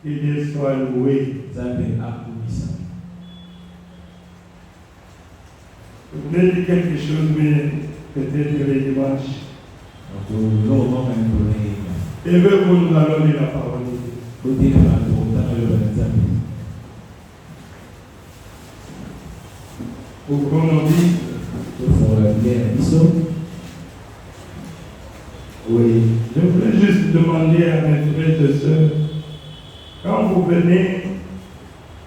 Qu'il soit loué. Vous voulez dire quelque chose, mais peut-être les dimanches. Et vous nous allons lire la parole de Dieu. Pour qu'on nous dise. Oui, je voulais juste demander à mes frères et sœurs, quand vous venez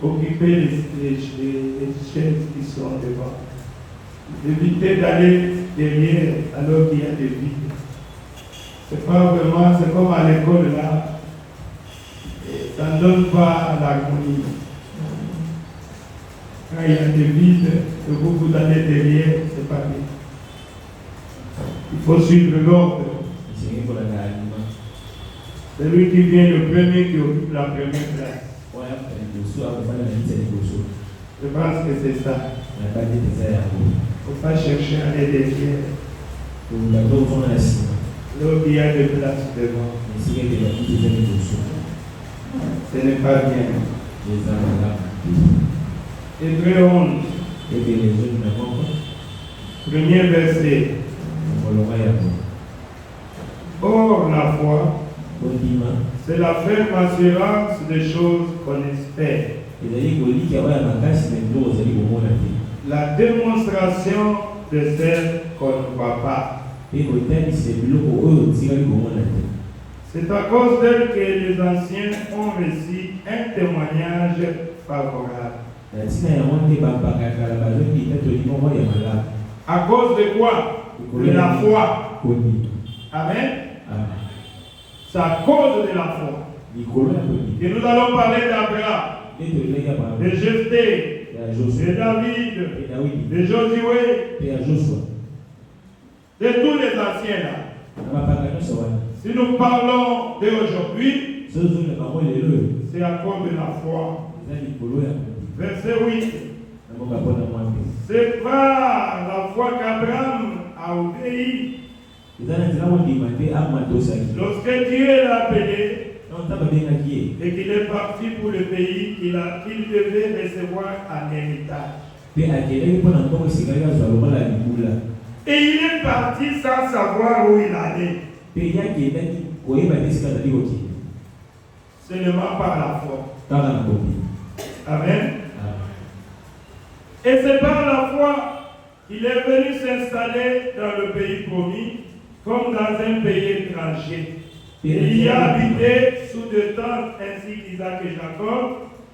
occuper les chaises qui sont devant, d'éviter d'aller derrière alors qu'il y a des vides. C'est pas vraiment, c'est comme à l'école là, ça ne donne pas l'harmonie. Quand il y a des vides, que vous allez derrière, c'est pas bien. Il faut suivre l'ordre. C'est lui qui vient le premier qui occupe la première place. Je pense que c'est ça. Il ne faut pas chercher à aller derrière. Là où il y a de place devant. Ce n'est pas bien. Hébreux 11. Premier verset. Or, la foi, c'est la ferme assurance des choses qu'on espère. La démonstration de celles qu'on ne voit pas. C'est à cause d'elle que les anciens ont reçu un témoignage favorable. À cause de quoi? De la foi. Amen. C'est à cause de la foi. Et nous allons parler d'Abraham, de Jephthé, de David, de Josué, de tous les anciens là. Si nous parlons d'aujourd'hui, c'est à cause de la foi. Verset 8. C'est par la foi qu'Abraham a obéi. Lorsque Dieu l'a appelé et qu'il est parti pour le pays qu'il devait recevoir en héritage. Et il est parti sans savoir où il allait. Seulement par la foi. Amen. Et c'est par la foi qu'il est venu s'installer dans le pays promis, comme dans un pays étranger. Et il y a habité sous deux tentes ainsi qu'Isaac et Jacob,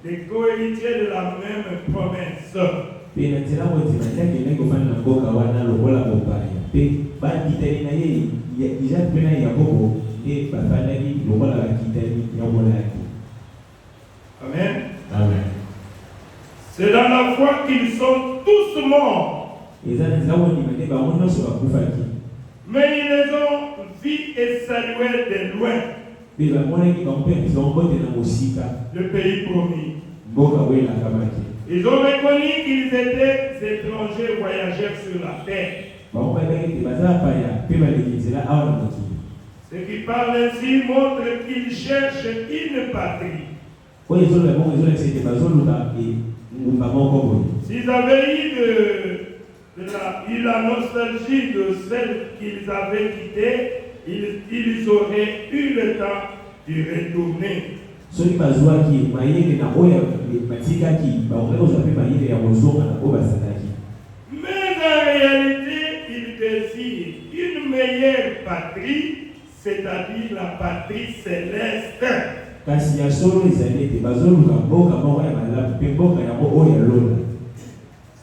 les cohéritiers de la même promesse. Amen. Amen. C'est dans la foi qu'ils sont tous morts. Mais ils les ont vus et salués de loin. Le pays promis. Ils ont reconnu qu'ils étaient étrangers voyageurs sur la terre. Ce qui parle ainsi montre qu'ils cherchent une patrie. S'ils avaient eu la nostalgie de celle qu'ils avaient quittée, ils auraient eu le temps de retourner. Mais en réalité, ils désirent une meilleure patrie, c'est-à-dire la patrie céleste.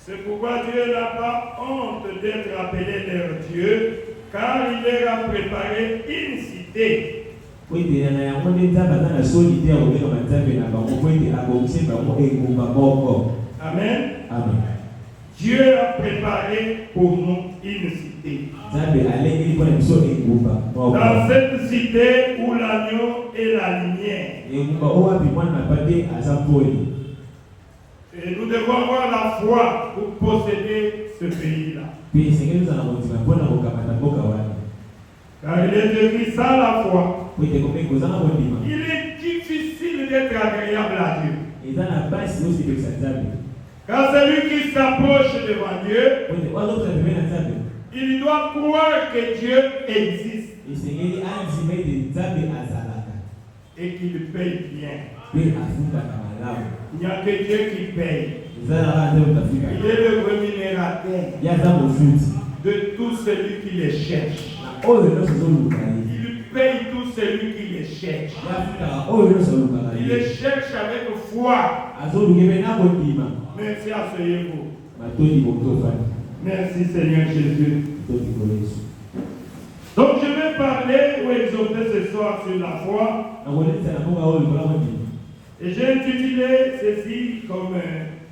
C'est pourquoi Dieu n'a pas honte d'être appelé leur Dieu, car il leur a préparé une cité. Amen. Amen. Dieu a préparé pour nous une cité. Dans cette cité où l'agneau est la lumière. Et nous devons avoir la foi pour posséder ce pays-là. Car il est écrit sans la foi, Il est difficile d'être agréable à Dieu. Quand celui qui s'approche devant Dieu, il doit croire que Dieu existe et qu'il paye bien. Il n'y a que Dieu qui paye. Il est le rémunérateur de tout celui qui les cherche. Il paye tout celui qui les cherche. Il les cherche avec foi. Merci, asseyez-vous. Merci Seigneur Jésus. Donc je vais parler ou exhorter ce soir sur la foi. Et j'ai intitulé ceci comme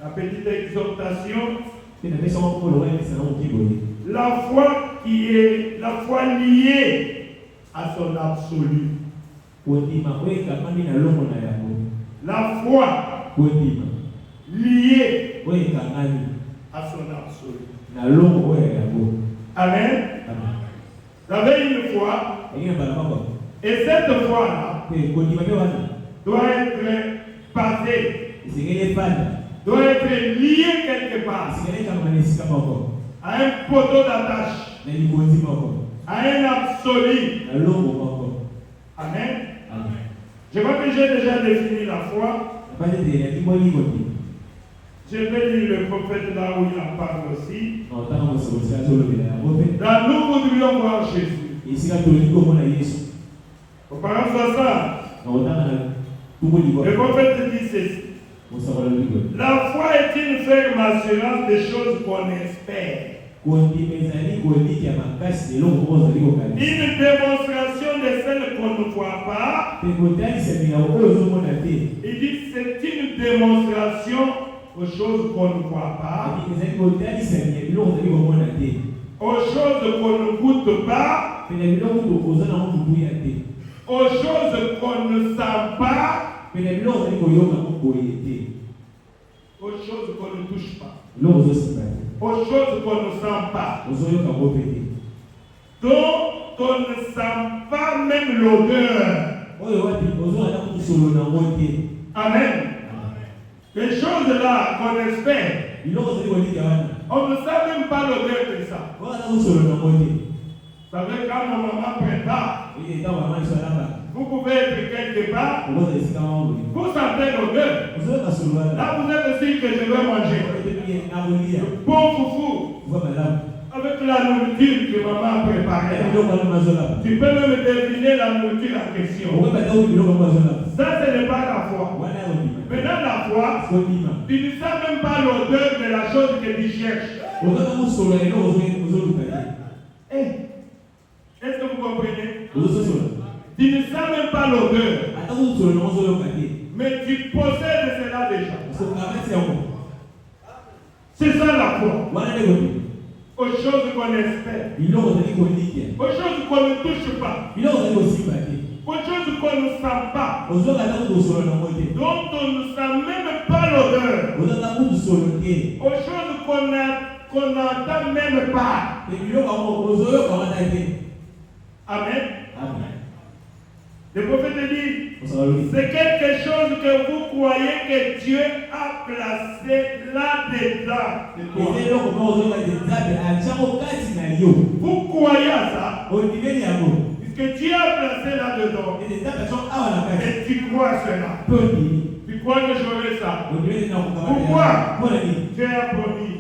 la petite exhortation. La foi qui est la foi liée à son absolu. La foi liée à son absolu. Amen. Vous avez une foi. Et cette foi-là doit être basée, doit être liée quelque part à un poteau d'attache, à un absolu. Amen. Je vois que j'ai déjà défini la foi. Je vais lire le prophète là où il en parle aussi. Là, nous voudrions voir Jésus. Au paragraphe 60, le prophète dit ceci. La foi est une ferme assurance des choses qu'on espère. Une démonstration de celles qu'on ne voit pas. Il dit c'est une démonstration aux choses qu'on ne voit pas, aux choses qu'on ne goûte pas, aux choses qu'on ne sent pas, aux choses qu'on ne touche pas, aux choses qu'on ne sent pas, dont on ne sent pas même l'odeur. Amen. Les choses là qu'on espère, on ne sait même pas l'odeur de ça. Vous savez, quand ma maman prépare, vous pouvez être quelque part, vous sentez l'odeur. Là, vous êtes sûr que je vais manger. Bon foufou, avec la nourriture que maman a préparée. Tu peux même deviner la nourriture en question. Ça, ce n'est pas la foi. Maintenant, la foi, tu ne sens même pas l'odeur de la chose que tu cherches. Est-ce que vous comprenez? Tu ne sens même pas l'odeur. Mais tu possèdes cela déjà. C'est ça la foi. Aux choses qu'on espère. Aux choses qu'on ne touche pas. Aux choses qu'on ne sent pas. Dont on ne sent même pas l'odeur. Aux choses qu'on n'entend même pas. Amen. Le prophète dit, c'est quelque chose que vous croyez que Dieu a placé là-dedans. Vous croyez à ça? Puisque Dieu a placé là-dedans. Et tu crois à cela. Tu crois que j'aurai ça? Pourquoi? Dieu a promis.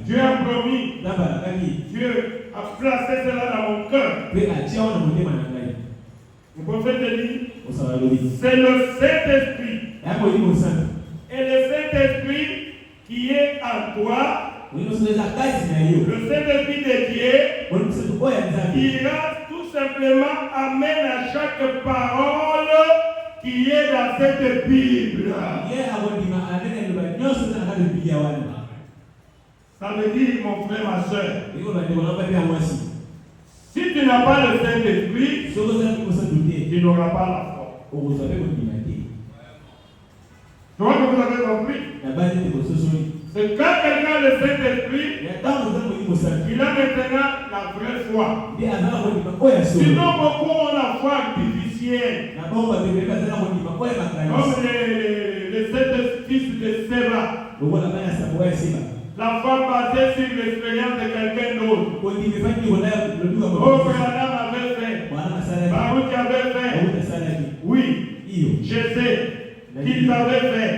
Dieu a promis. Dieu a placé cela dans mon cœur. Le prophète dit, c'est le Saint-Esprit. Et le Saint-Esprit qui est en toi, le Saint-Esprit de Dieu, ira tout simplement amène à chaque parole qui est dans cette Bible. Ça veut dire, mon frère, ma soeur, si tu n'as pas le Saint-Esprit, tu n'auras pas la foi. Je crois que vous avez compris. C'est quand quelqu'un a le Saint-Esprit, il a maintenant la vraie foi. Sinon, beaucoup ont la foi artificielle. ciel. Comme les 7 fils de Séba. La femme basée sur l'expérience de quelqu'un d'autre. Abraham avait fait. Baruch avait fait. Oui. Jésus, qu'ils avaient fait.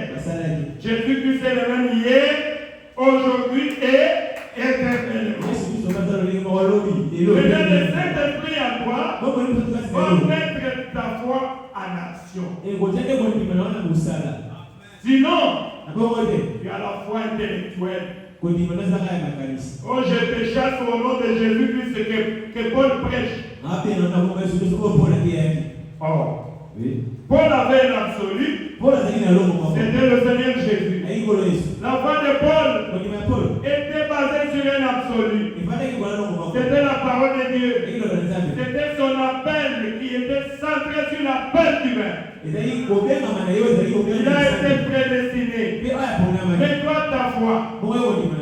Jésus-Christ est le même hier, aujourd'hui et éternellement. Maintenant, le Saint-Esprit à toi va mettre ta foi en action. Sinon, tu as la foi intellectuelle. Oh, je te chasse au nom de Jésus-Christ que Paul prêche. Oh. Oui. Paul avait l'absolu. C'était le Seigneur Jésus. La foi de Paul était basée sur un absolu. C'était la parole de Dieu. C'était son appel qui était centré sur l'appel divin. Il a été prédestiné. Mais toi, ta foi,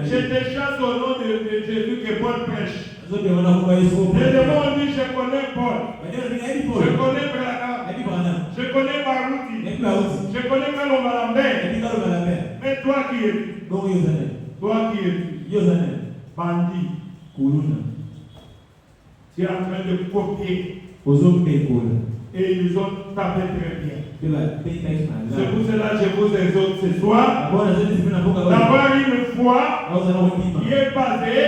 je te chasse au nom de Jésus que Paul prêche. Les démons ont dit, je connais Paul. Je connais Branham. Je connais Baruti. Je connais Kaloma Lambert. Mais toi qui es-tu? Toi qui es-tu? Bandit. Tu es en train de copier. Et ils ont tapé très bien. C'est pour cela que je vous exhorte ce soir d'avoir une foi qui est basée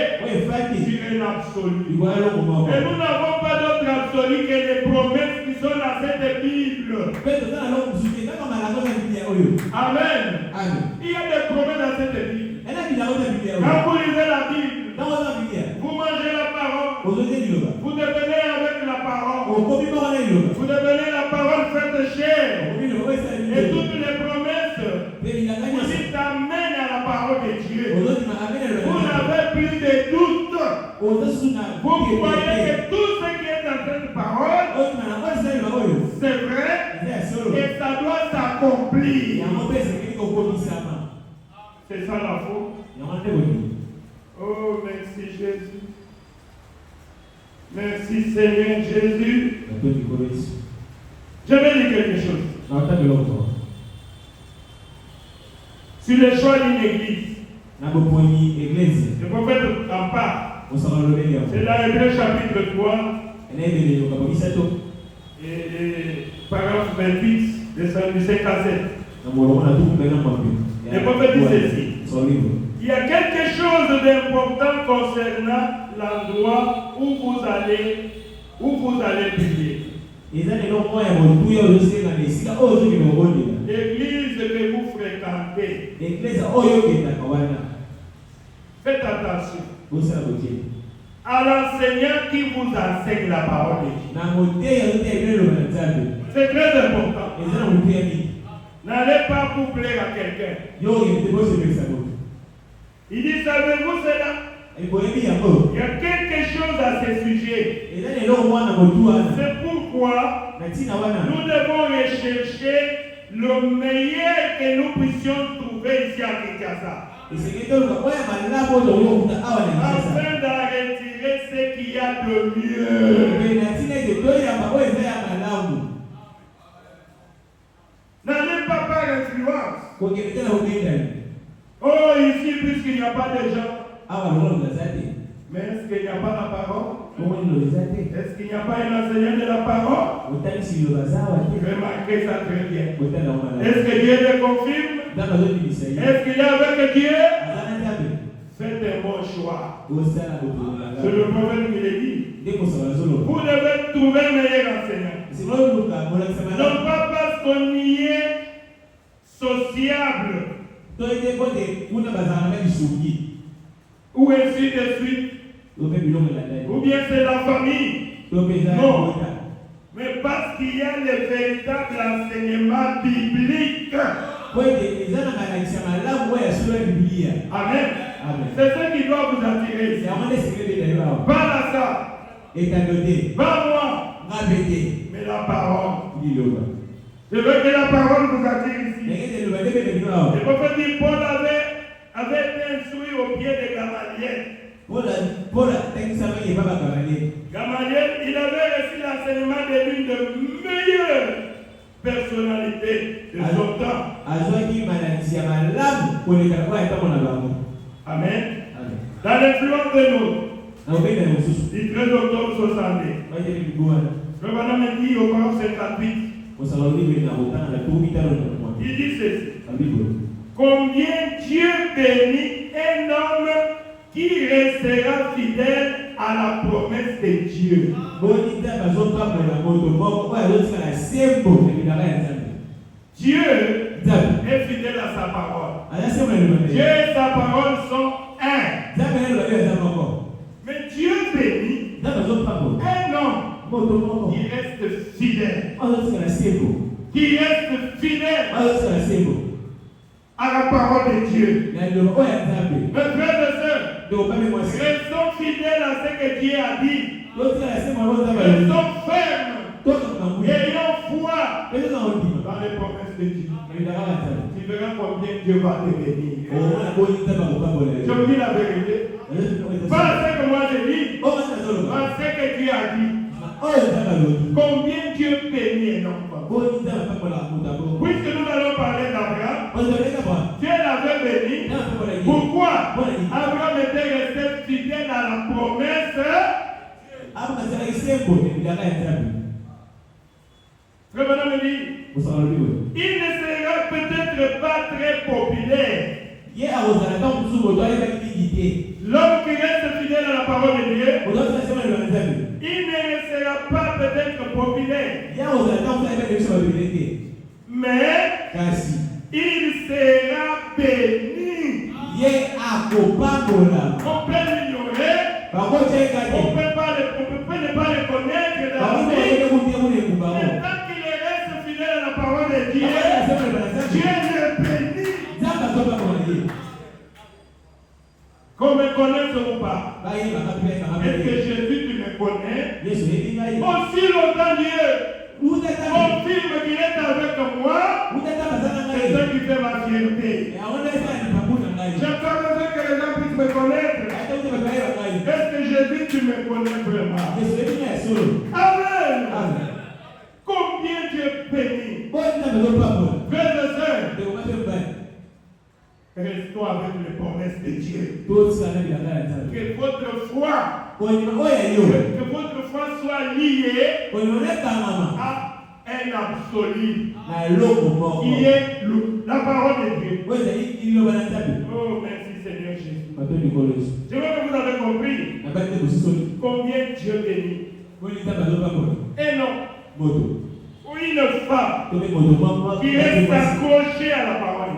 sur un absolu. Et nous n'avons pas d'autre absolu que les promesses qui sont dans cette Bible. Amen. Il y a des promesses dans cette Bible. Quand vous lisez la Bible, vous mangez la parole. Vous devenez avec la parole. Vous devenez la parole faite chair. Et toutes les promesses vous t'amènent à la parole de Dieu. Vous n'avez plus de doute. Vous croyez que tout ce qui est dans cette parole, c'est vrai et ça doit s'accomplir. C'est ça la foi. Oh, merci Jésus. Merci Seigneur Jésus. Je vais dire quelque chose. Sur le choix d'une église, le prophète en parle. C'est dans Hébreux chapitre 3, et paragraphe 28, de 5 à 7. Le prophète dit ceci. Il y a quelque chose d'important concernant l'endroit où vous allez prier. L'église que vous fréquentez. Faites attention à l'enseignant qui vous enseigne la parole de Dieu. C'est très important. N'allez pas vous plaire à quelqu'un. Il dit, savez-vous cela? Il y a quelque chose à ce sujet. C'est pourquoi nous devons rechercher le meilleur que nous puissions trouver ici à Kinshasa. Afin d'en retirer ce qu'il y a de mieux. N'allez pas par influence. Oh, ici, puisqu'il n'y a pas de gens. Mais est-ce qu'il n'y a pas la parole? Est-ce qu'il n'y a pas un enseignant de la parole? Remarquez ça très bien. Est-ce que Dieu le confirme? Est-ce qu'il y a avec Dieu? Faites un bon choix. C'est le prophète qui le dit. Vous devez trouver un meilleur enseignant. Non pas parce qu'on y est sociable. Ou ainsi de suite. Ou bien c'est la famille. Non. Mais parce qu'il y a le véritable enseignement biblique. Amen. C'est ce qui doit vous attirer. Pas la ça. Pas moi. Mais la parole. Je veux que la parole vous attire ici. Le prophète dit Paul avait été instruit au pied de Gamaliel. Gamaliel, il avait reçu l'enseignement de l'une de meilleure personnalité de son temps. Amen. Dans l'influence de nous, du 13 octobre 60, le bonhomme dit au Corinthiens 58, il dit ceci. Combien Dieu bénit un homme qui restera fidèle à la promesse de Dieu. Dieu est fidèle à sa parole. Dieu et sa parole sont un. Mais Dieu bénit un homme qui reste fidèle. Qui reste fidèle à la parole de Dieu. Mes frères et sœurs, restons fidèles à ce que Dieu a dit. Restons fermes. Ayons foi dans les promesses de Dieu. Tu verras combien Dieu va te bénir. Je vous dis la vérité. Pas ce que moi je dis, pas ce que Dieu a dit. Combien Dieu bénit un homme. Puisque nous allons parler d'Abraham, Dieu l'avait béni. Pourquoi? Abraham était resté fidèle à la promesse. Le bonhomme dit, il ne sera peut-être pas très populaire. L'homme qui reste fidèle à la parole de Dieu, il ne sera pas peut-être populaire. Mais il sera béni. On peut l'ignorer. On ne peut pas le connaître dans la vie. Mais tant qu'il reste fidèle à la parole de Dieu, Dieu le bénit. Qu'on me connaisse ou pas. Est-ce que Jésus, tu me connais? Aussi longtemps Dieu confirme qu'il est avec moi. C'est ce qui fait ma fierté. J'attends que les gens puissent me connaître. Est-ce que Jésus, tu me connais vraiment? Amen. Combien Dieu bénit. Frères et sœurs, restons avec les promesses de Dieu. Que votre foi, soit liée à un absolu qui est la parole de Dieu. Oh, merci Seigneur Jésus. Je veux que vous avez compris combien Dieu bénit. Et non. Ou une femme qui reste accrochée à la parole.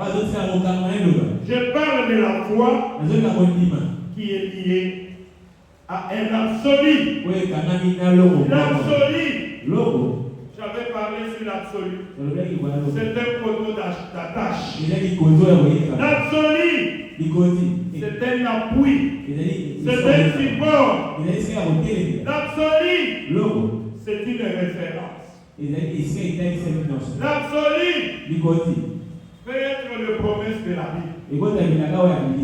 Je parle de la foi qui est liée à un absolu. L'absolu. J'avais parlé sur l'absolu. C'est un poteau d'attache. L'absolu, c'est un appui. C'est un support. L'absolu, c'est une référence. L'absolu peut être le promesse de la vie.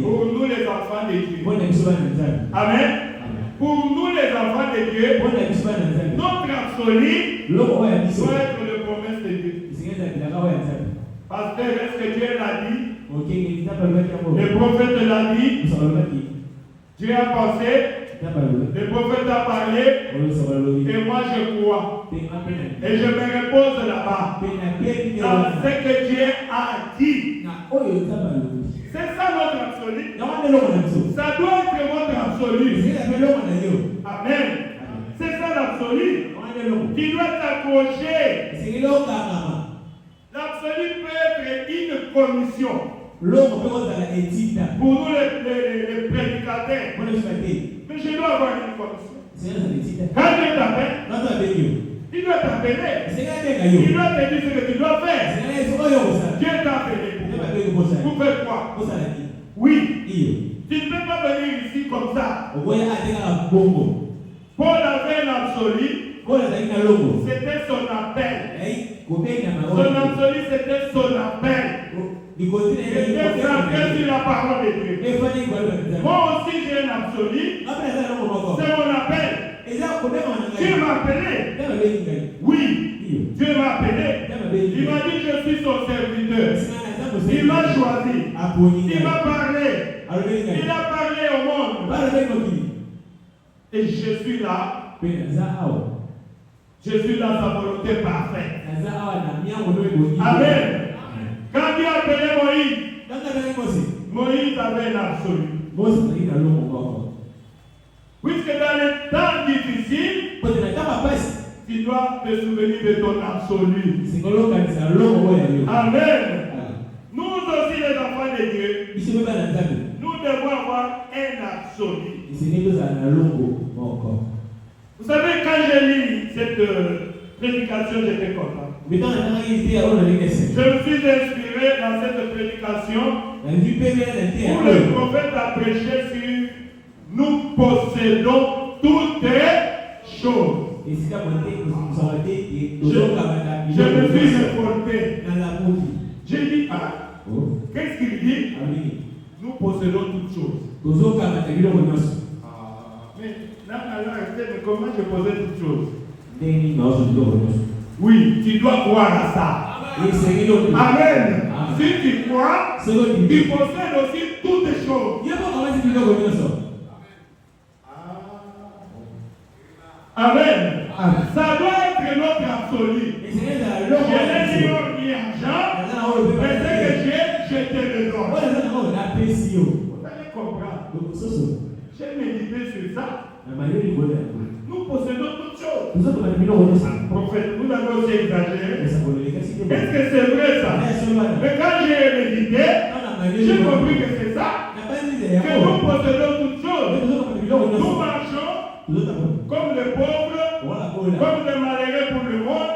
Pour nous les enfants de Dieu. Amen. Pour nous les enfants de Dieu, notre absolu doit être le promesse de Dieu. Pasteur, est-ce que Dieu l'a dit? Le prophète l'a dit. Dieu a pensé. Le prophète a parlé. Et moi je crois. Et je me repose là-bas. Dans ce que Dieu a dit. C'est ça notre absolu. Ça doit être votre absolu. Amen. C'est ça l'absolu. Tu dois t'accrocher. L'absolu peut être une commission. Pour nous les prédicateurs. Mais je dois avoir une commission. Quand Dieu t'appelle, il doit t'appeler. Il doit te dire ce que tu dois faire. Dieu t'a appelé. Pour faire quoi? Oui. Tu ne peux pas venir ici comme ça. Paul avait l'absolu. C'était son appel. Son absolu, c'était son appel. Il était centré sur la parole de Dieu. Moi aussi, j'ai un absolu. C'est mon appel. Dieu m'a appelé. Oui. Dieu m'a appelé. Il m'a dit que je suis son serviteur. Il m'a choisi. Il m'a parlé. Il a parlé au monde. Et je suis là. Je suis dans sa volonté parfaite. Amen. Quand Dieu a appelé Moïse, Moïse avait l'absolu. Puisque dans les temps difficiles, tu dois te souvenir de ton absolu. Amen. Nous aussi les enfants de Dieu, nous devons avoir un absolu. Vous savez, quand j'ai lu cette prédication, j'étais content. Je me suis inspiré dans cette prédication où le prophète a prêché sur nous possédons toutes choses. Je me suis révolté. J'ai dit, qu'est-ce qu'il dit? Nous possédons toutes choses. Mais là, mais comment je possède toutes choses? Oui, tu dois croire à ça. Amen. Si tu crois, tu possèdes aussi toutes les choses. Amen. Ça doit être notre absolu. Je n'ai ni or ni argent, mais ce que j'ai, je te le donne. Vous allez comprendre. J'ai médité sur ça. Nous possédons toutes choses. Prophète, vous avez aussi exagéré. Est-ce que c'est vrai ça? Mais quand j'ai médité, j'ai compris que c'est ça. Que nous possédons toutes choses. Nous marchons comme les pauvres, comme les malheureux pour le monde.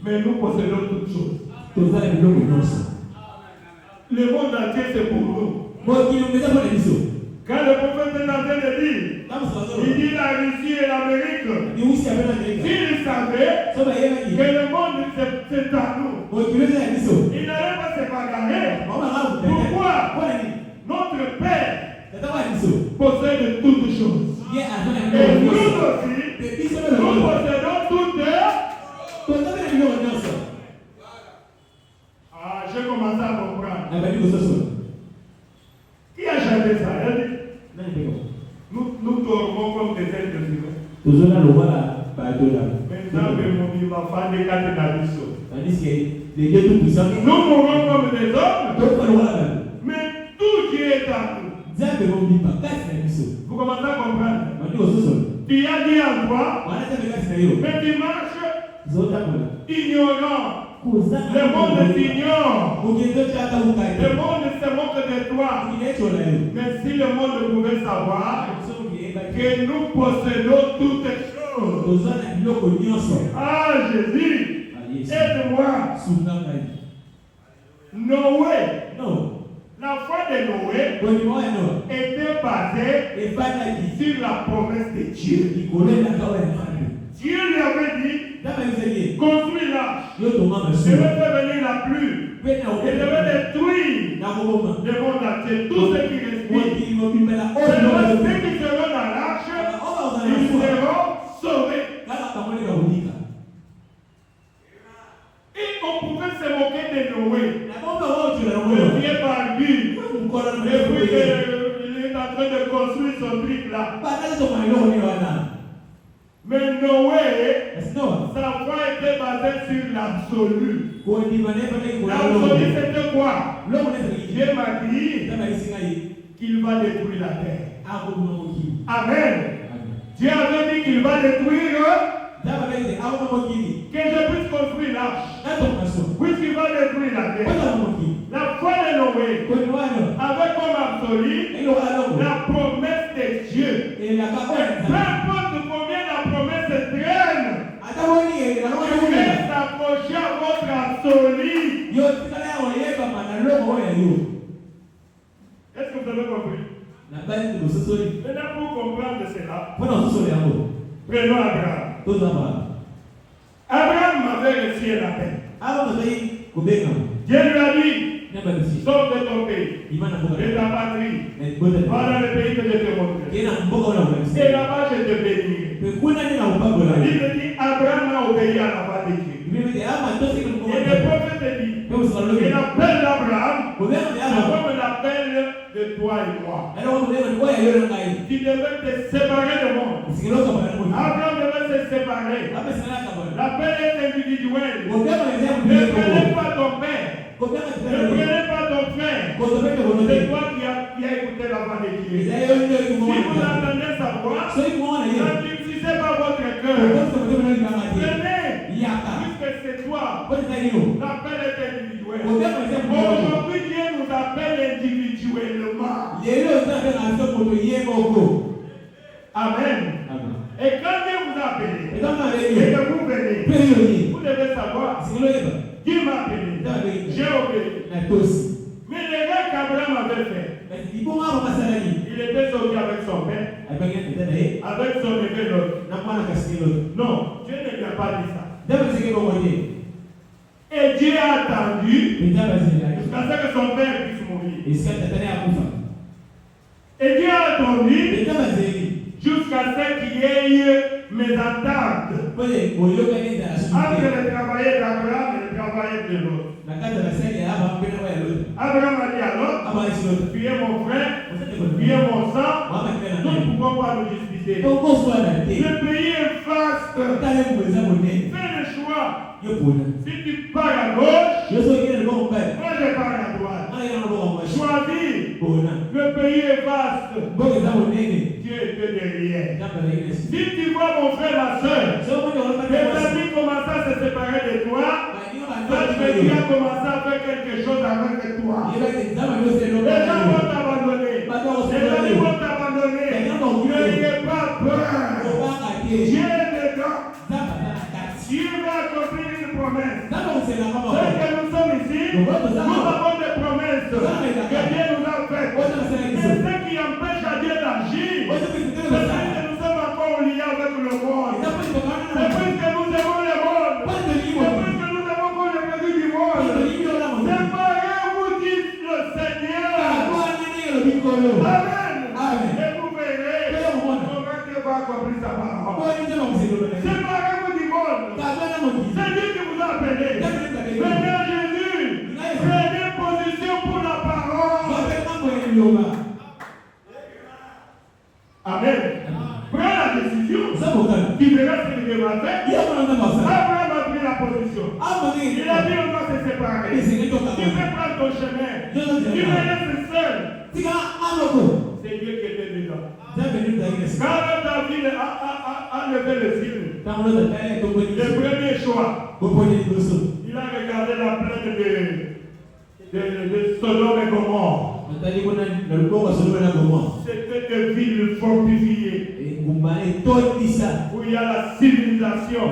Mais nous possédons toutes choses. Le monde entier c'est pour nous. Quand le prophète est en train de dire, il dit la Russie et l'Amérique. S'il savait que le monde c'est à nous, il n'allait pas se bagarrer. Pourquoi? Notre Père possède toutes choses. Et nous aussi, nous possédons toutes. J'ai commencé à comprendre. Qui a chanté ça? Nous dormons comme des êtres humains. Maintenant, mon enfant des quatre nations. Nous mourons comme des hommes. Mais tout Dieu est à nous. Vous commencez à comprendre? Tu as dit en toi, mais tu marches ignorant. Le monde t'ignore. Le monde se moque de toi. Mais si le monde pouvait savoir que nous possédons toutes choses. Ah Jésus, aide-moi. Noé. La foi de Noé était basée sur la promesse de Dieu. Dieu lui avait dit, construis l'arche. Je vais faire venir la pluie. Et je vais détruire le monde entier. Tout ce qui respire. Seulement ceux qui seront dans l'arche, ils seront sauvés. Et on pouvait se moquer de Noé. Le vieux barbu. Et puis il est en train de construire son truc là. Mais Noé, sa foi était basée sur l'absolu. L'absolu c'était quoi? Dieu m'a dit qu'il va détruire la terre. Amen. Dieu avait dit qu'il va détruire. Que je puisse construire l'arche. Puisqu'il va détruire la terre. La foi de Noé avait comme absolu la promesse de Dieu. Peu importe combien la promesse traîne, vous pouvez s'approcher à votre absolu. Est-ce que vous avez compris? Maintenant, pour comprendre cela, prenons Abraham. Abraham avait reçu l'appel. Dieu lui a dit, Sors de ton pays, de ta patrie, va dans le pays que je te montrerai. Et là-bas, je te bénirai. Il dit, Abraham a obéi à la voix de Dieu. Et le prophète dit, il appelle Abraham, comme il appelle de toi et moi. Tu devais te séparer du monde. Abraham devait se séparer. L'appel est individuel. Ne prenez pas ton père. Ne prenez pas ton frère. C'est toi qui as écouté la voix de Dieu. Si vous entendez sa voix, n'influencez pas votre cœur. Prenez, puisque c'est toi. L'appel est individuel. Aujourd'hui, Dieu nous appelle individuellement. Amen. Et quand Dieu vous appelle, et que vous venez, vous devez savoir, Dieu m'a appelé, j'ai obéi. Mais le gars qu'Abraham avait fait, il était sorti avec son père, avec son bébé l'autre. Non, Dieu ne lui a pas dit ça. Et Dieu a attendu jusqu'à ce que son père puisse mourir. Et Dieu a attendu jusqu'à ce qu'il y ait mes attentes entre le travail d'Abraham et le travail de l'autre. Abraham a dit à l'autre, tu es mon frère, tu es mon sang, nous ne pouvons pas nous disputer. Le pays est vaste. Fais le choix. Si tu pars à gauche, moi je pars à droite. Choisis. Le pays est vaste. Dieu était derrière. Si tu vois mon frère, ma soeur, tes amis commencent à se séparer de toi, toi tu as commencé à faire quelque chose avec toi. Les gens vont t'abandonner. Les amis vont t'abandonner. N'ayez pas peur. Dieu est dedans. Dieu va accomplir une promesse. Dès que nous sommes ici, nous avons des promesses que Dieu nous a faites. Et ce qui empêche à Dieu d'agir, c'est que nous sommes encore liés avec le monde. C'est plus que nous aimons le monde. C'est plus que nous avons encore le plaisir du monde. Séparez-vous, dit le Seigneur. Amen. Et vous verrez comment Dieu va accomplir sa parole. Séparez-vous du monde. C'est Dieu qui vous a appelé. Venez à Jésus. Prenez position pour la parole. Amen. Prends la décision. Tu verras ce que Dieu va faire. Abraham a pris la position. Il a dit on doit se séparer. Tu peux prendre ton chemin. Tu me laisses seul. C'est Dieu qui était dedans. Quand David a levé le ciel, le premier choix, il a regardé la plaine de Sodome et Gomorrhe. C'était des villes fortifiées où il y a la civilisation.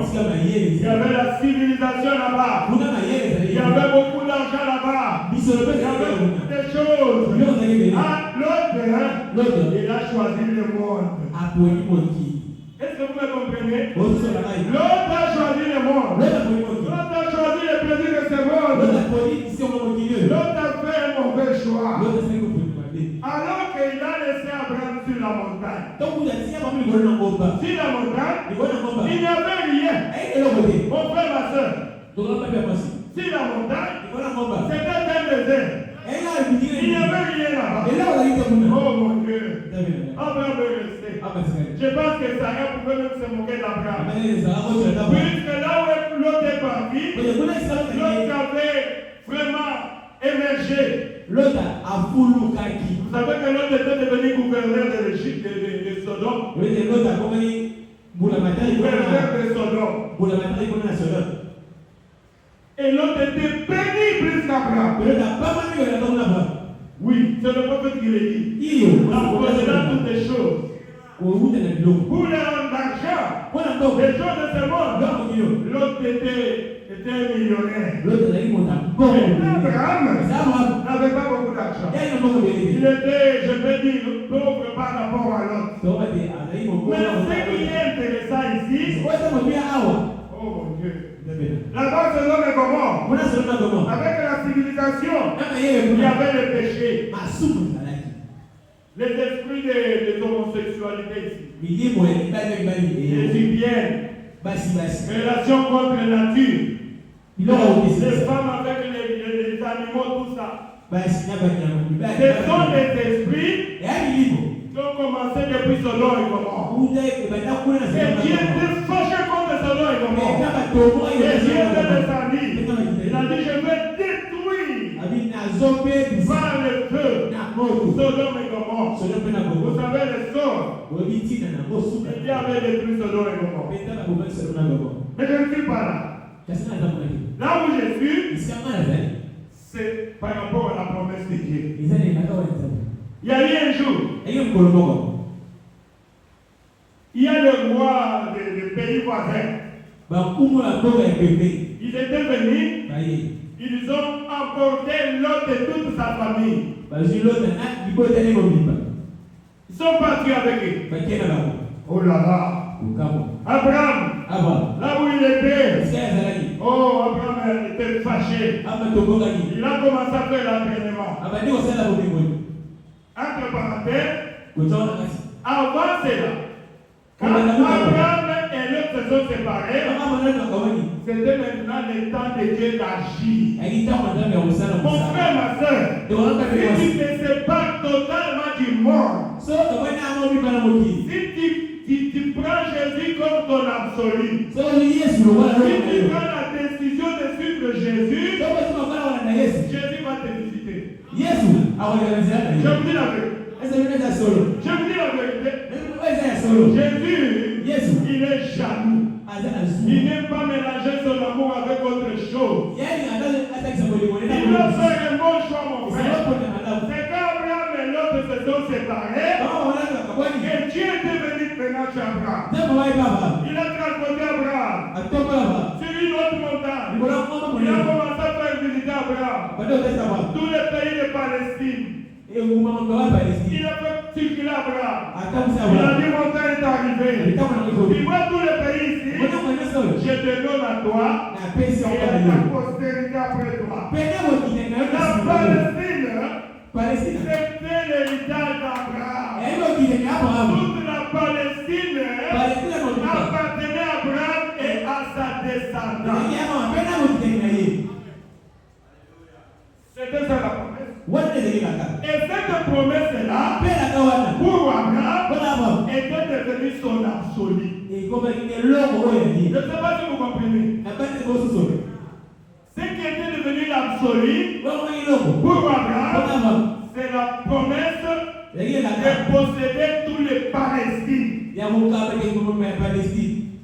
Il y avait la civilisation là-bas. Il y avait beaucoup d'argent là-bas. Il y avait beaucoup de choses. L'autre, il a choisi le monde. Est-ce que vous me comprenez? L'autre a choisi le monde. L'autre a choisi le plaisir de ce monde. L'autre a fait un mauvais choix. Alors qu'il a laissé Abraham sur la montagne. Sur la montagne, il n'y avait rien. Mon frère, ma soeur. Sur la montagne, c'était un désert. Il n'y avait rien là-bas. Oh mon Dieu. Abraham est resté. Je pense que Sarah pouvait même se moquer d'Abraham. Puisque là où l'autre est parti, l'autre avait vraiment émergé. Vous savez que l'autre était devenu gouverneur de l'Égypte, de Sodome. Gouverneur de Sodome. Et l'autre était béni plus qu'Abraham. Oui, c'est le prophète qui l'a dit. En possédant toutes les choses. Pour les hommes d'argent, les choses de ce monde, l'autre était un millionnaire. Mais Abraham n'avait pas beaucoup d'argent. Il était, je peux dire, pauvre par rapport à l'autre. Mais ce qui est intéressant ici, oh mon Dieu, Là-bas, c'est l'homme et comment. Avec la civilisation, il y avait le péché. Les esprits de l'homosexualité ici. Les lesbiennes. Relations contre la nature. Les femmes avec les animaux, tout ça. Ce sont des esprits qui ont commencé depuis Sodome et Gomorrhe. Et Dieu était fâché contre Sodome et Gomorrhe. Et Dieu était descendu. Il a dit, je vais détruire par le feu Sodome et Gomorrhe. Vous savez les sorts. Il y avait détruit Sodome et Gomorrhe. Mais je ne suis pas là. Là où je suis, c'est par rapport à la promesse de Dieu. Il y a eu un jour, il y a le roi des pays voisins. Ils étaient venus, ils ont emporté Lot et toute sa famille. Ils sont partis avec eux. Oh là là. Abraham, là où il était, oh, Abraham était fâché. Il a commencé à faire l'entraînement. Entre parenthèses, avant cela, quand Abraham et Lot se sont séparés, c'était maintenant le temps de Dieu d'agir. Mon frère, ma soeur, si tu te sépares totalement du monde, si tu prends Jésus comme ton absolu, si tu prends la décision de suivre Jésus, Jésus va te visiter. Je vous dis la vérité. Je vous dis la vérité. Jésus, il est jaloux. Il n'aime pas mélanger son amour avec autre chose. Il doit faire un bon choix, mon frère. C'est quand Abraham et l'autre se sont séparés, et Dieu est venu maintenant chez Abraham. Il a transporté Abraham sur une autre montagne. Il a commencé à faire visiter Abraham tous les pays de Palestine. Il a fait circuler Abraham. Il a dit, mon temps est arrivé. Tu vois tous les pays ici, je te donne à toi et à ta postérité après toi. La Palestine, c'était l'héritage d'Abraham. Toute la Palestine appartenait à Abraham et à sa descendance. C'était ça la promesse. Et cette promesse-là, pour Abraham, était devenue son absolu. Je ne sais pas si vous comprenez. Ce qui était devenu l'absolu pour Abraham, c'est la promesse de posséder tous les Palestines.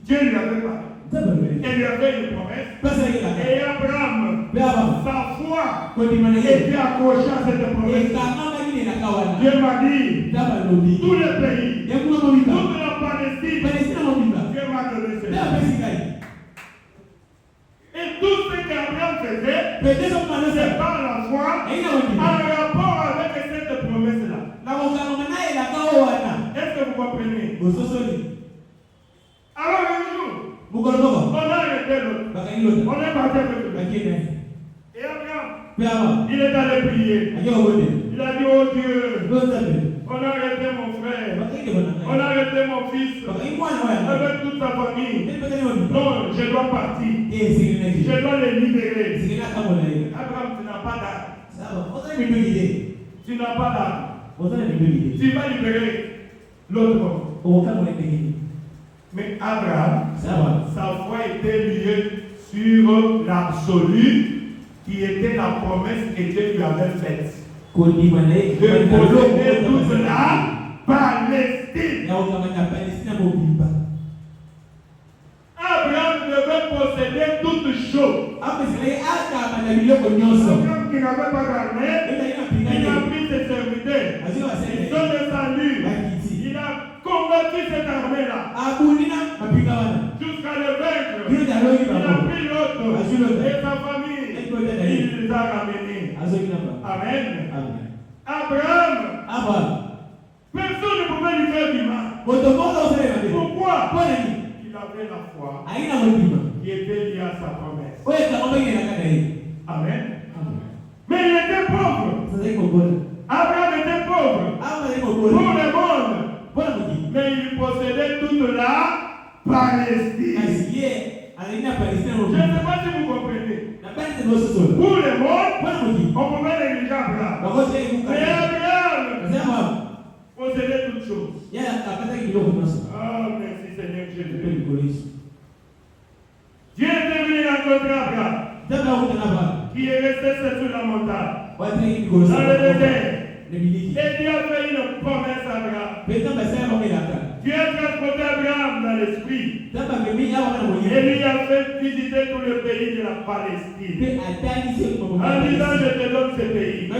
Dieu lui avait parlé. Il lui avait une promesse. Et Abraham, sa foi était accrochée à cette promesse. Dieu m'a dit, tous les pays, toute la Palestine, Dieu m'a donné cela. Et tout ce qu'Abraham faisait, c'est par la foi, en rapport avec cette promesse-là. Est-ce que vous comprenez? Alors un jour, on a arrêté l'autre. On est parti avec l'autre. Et Abraham, il est allé prier. Il a dit, oh Dieu, on a arrêté mon frère, on a arrêté mon fils, avec toute sa famille. Non, je dois partir. Je dois les libérer. Abraham, tu n'as pas d'âme. Tu n'as pas d'âme. Tu vas libérer l'autre. Mais Abraham, sa foi était liée sur l'absolu qui était la promesse que Dieu lui avait faite. De posséder toute la Palestine. Abraham devait posséder toutes choses. Abraham qui n'avait pas d'armée, il a pris ses serviteurs. Ils sont descendus. Il a combattu cette armée-là. Jusqu'à le vaincre. Il a pris l'autre et sa famille. Il les a ramenés. Amen. Abraham. Personne ne pouvait lui faire du mal. Pourquoi? Il avait la foi. qui était lié à sa promesse. Amen. Amen. Mais il était pauvre. Abraham était pauvre pour le monde. Mais il possédait toute la Palestine. Je ne sais pas si vous comprenez. Pour le monde, on pouvait négliger Abraham. Mais Abraham possédait toutes choses. Ah, merci Seigneur Jésus. Dieu est venu rencontrer Abraham, qui est resté seul sur la montagne, dans le désert. Et Dieu a fait une promesse à Abraham. Dieu a transporté Abraham dans l'esprit. Et lui a fait visiter tout le pays de la Palestine. En disant, je te donne ce pays. À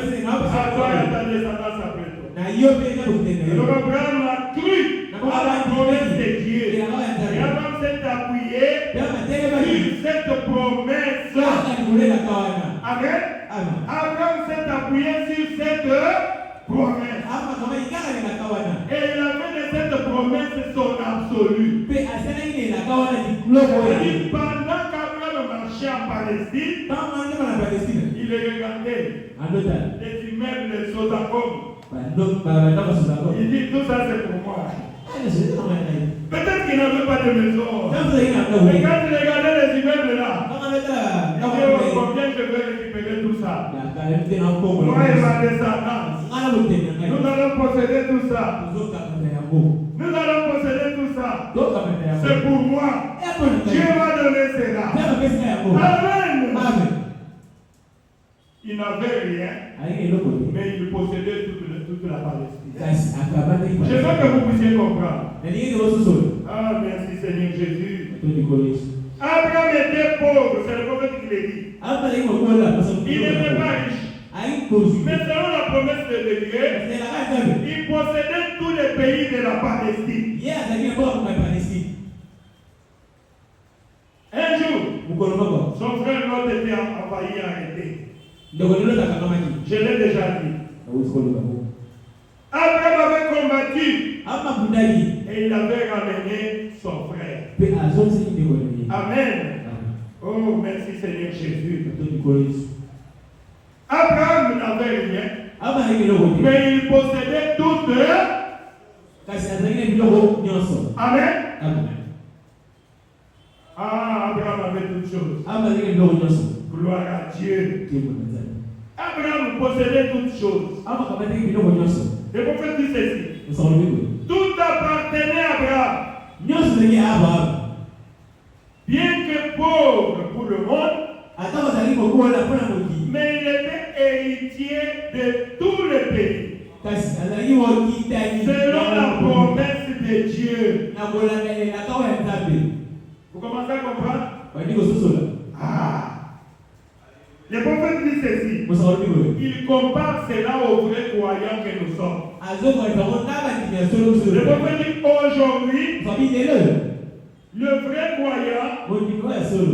toi et à ta descendance après toi. Alors Abraham a cru à la promesse de Dieu. Et Abraham s'est appuyé sur cette promesse. Amen. Abraham s'est appuyé sur cette promesse. Et il a fait de cette promesse son absolu. Et pendant qu'Abraham marchait en Palestine, il regardait les immeubles de Sodome. Il dit tout ça c'est pour moi. Peut-être qu'il n'avait pas de maison. Mais quand il regardait les immeubles là, il dit combien je vais récupérer tout ça. Moi et ma descendance, nous allons posséder tout ça. Nous allons posséder tout ça. C'est pour moi. Dieu va donner cela. Amen. Il n'avait rien, mais il possédait toute la Palestine. Je veux que vous puissiez comprendre. Ah, merci Seigneur Jésus. Abraham était pauvre, c'est le prophète qui l'a dit. Il n'était pas riche. Mais selon la promesse de Dieu, il possédait tous les pays de la Palestine. Un jour, son frère Lot était envahi, arrêté. Je l'ai déjà dit. Abraham avait combattu et il avait ramené son frère. Amen. Oh, merci Seigneur Jésus. Abraham n'avait rien, mais il possédait tout. Amen. Ah, Abraham avait toutes choses. Gloire à Dieu. Abraham possédait toutes choses. Le prophète dit ceci. Tout appartenait à Abraham. Bien que pauvre pour le monde, mais il était héritier de tous les pays. Selon la promesse de Dieu. Vous commencez à comprendre? Ah. Le prophète dit ceci. Il compare cela aux vrais croyants que nous sommes. Le prophète dit aujourd'hui, le vrai croyant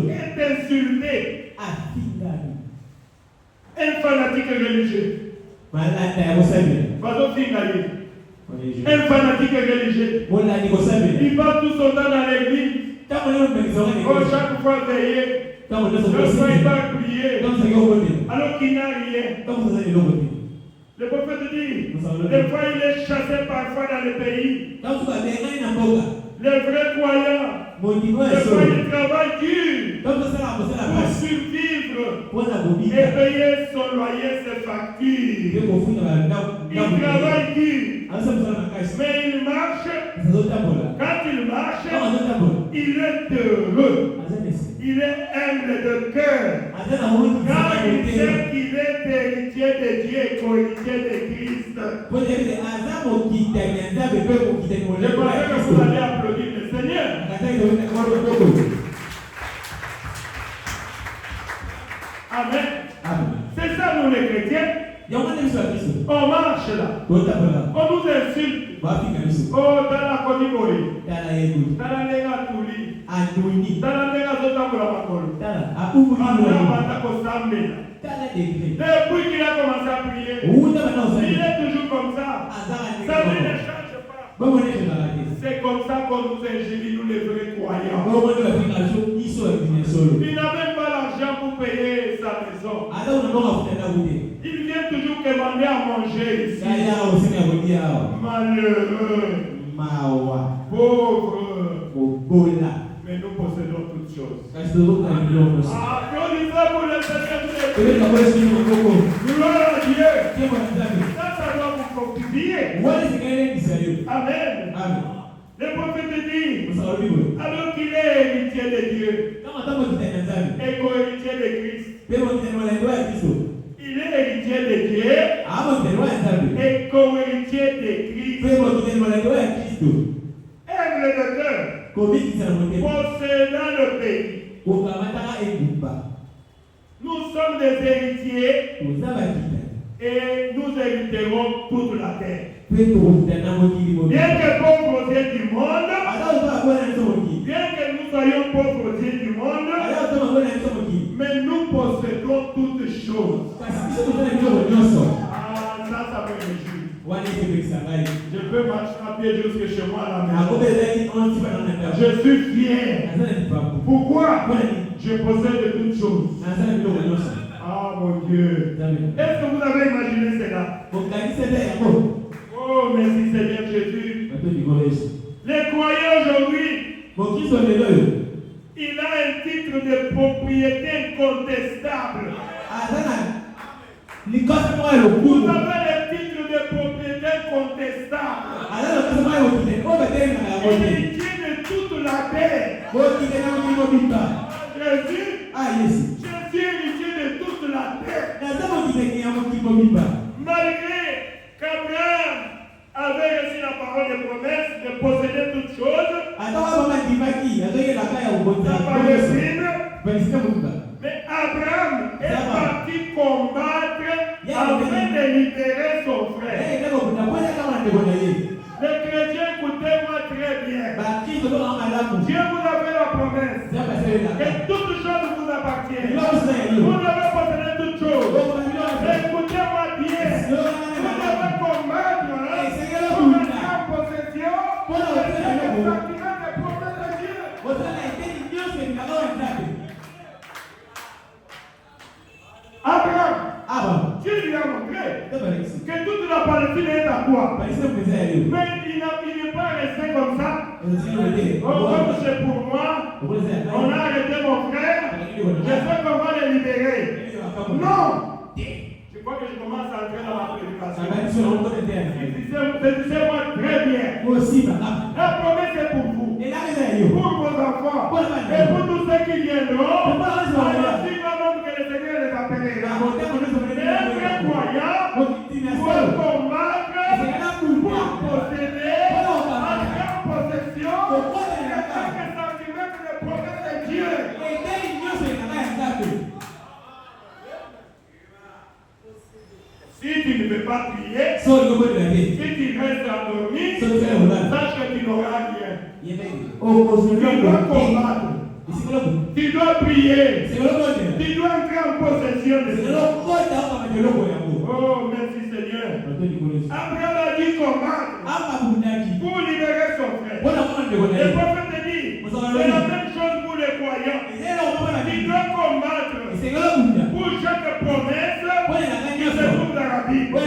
est insulté. Un fanatique religieux. Un fanatique religieux. Il passe tout son temps dans l'église. Chaque fois veillé. Lorsqu'il il va prier, alors qu'il n'a rien. Le prophète dit, des fois il est chassé parfois dans le pays. Le vrai croyant, des fois il travaille dur pour survivre et payer son loyer, ses factures. Il travaille dur, mais il marche. Quand il marche, il est heureux. Il est humble de cœur. Car il sait qu'il est héritier de Dieu et co-héritier de Christ. Je croyais que vous allez applaudir le Seigneur. Amen. C'est ça nous les chrétiens. On marche là. On nous insulte. Oh, dans la Kodibori. Dans la Lega Touli. Dans la Lega Zotambola Makolo. Depuis qu'il a commencé à prier, il est toujours comme ça. Ça ne change pas. C'est comme ça qu'on nous ingénie, nous les vrais croyants. Il n'a même pas l'argent pour payer sa maison. Il vient toujours demander à manger ici. Malheureux. Pauvre. Mais nous possédons toutes choses. Applaudissez pour le Seigneur. Gloire à Dieu. Ça doit vous fortifier. Amen. Le prophète dit, alors qu'il est héritier de Dieu et co-héritier de Christ, il est héritier de Dieu et co-héritier de Christ. Aime le cœur, possédant le pays. Nous sommes des héritiers et nous hériterons toute la terre. Bien que pauvres aux yeux du monde, bien que nous soyons pauvres aux yeux du monde, mais nous possédons toutes choses. Ah, ça me réjouit. Je peux marcher à pied jusque chez moi à la maison. Je suis fier. Pourquoi? Je possède toutes choses. Ah mon Dieu. Est-ce que vous avez imaginé cela? Oh, merci Seigneur Jésus. Les croyants aujourd'hui, il a un titre de propriété incontestable. Vous avez le titre de propriété incontestable. Héritier de toute la terre. Jésus, Jésus héritier de toute la terre. Malgré qu'Abraham avait reçu la parole de promesse de posséder toutes choses, mais Abraham est parti combattre afin de libérer son frère. Les chrétiens, écoutez-moi très bien. Dieu vous a fait la promesse que toutes choses vous appartiennent. Vous devez posséder toutes choses. Écoutez-moi bien. Vous devez combattre pour mettre en possession les sentiments des promesses de Dieu. Abraham, Dieu lui a montré que toute la Palestine est à toi. Mais il n'est pas resté comme ça. Comme c'est pour moi, on a arrêté mon frère, je sais qu'on va les libérer. Non! Je crois que je commence à entrer dans ma prédication. Saisissez-moi très bien. La promesse est pour vous, pour vos enfants, et pour tous ceux qui viendront. Ainsi va l'homme que le Seigneur les appellera. Et un vrai croyant doit combattre pour posséder, entrer en possession de chaque sentiment de promesse de Dieu. Si tu ne veux pas prier, si tu restes endormi, sache que tu n'auras rien. Tu dois combattre. Tu dois prier. Tu dois entrer en possession de cela. Oh, merci Seigneur. Abraham a dit combattre pour libérer son frère. Le prophète dit, c'est la même chose pour les croyants. Tu dois combattre pour chaque promesse qui se trouve dans la Bible.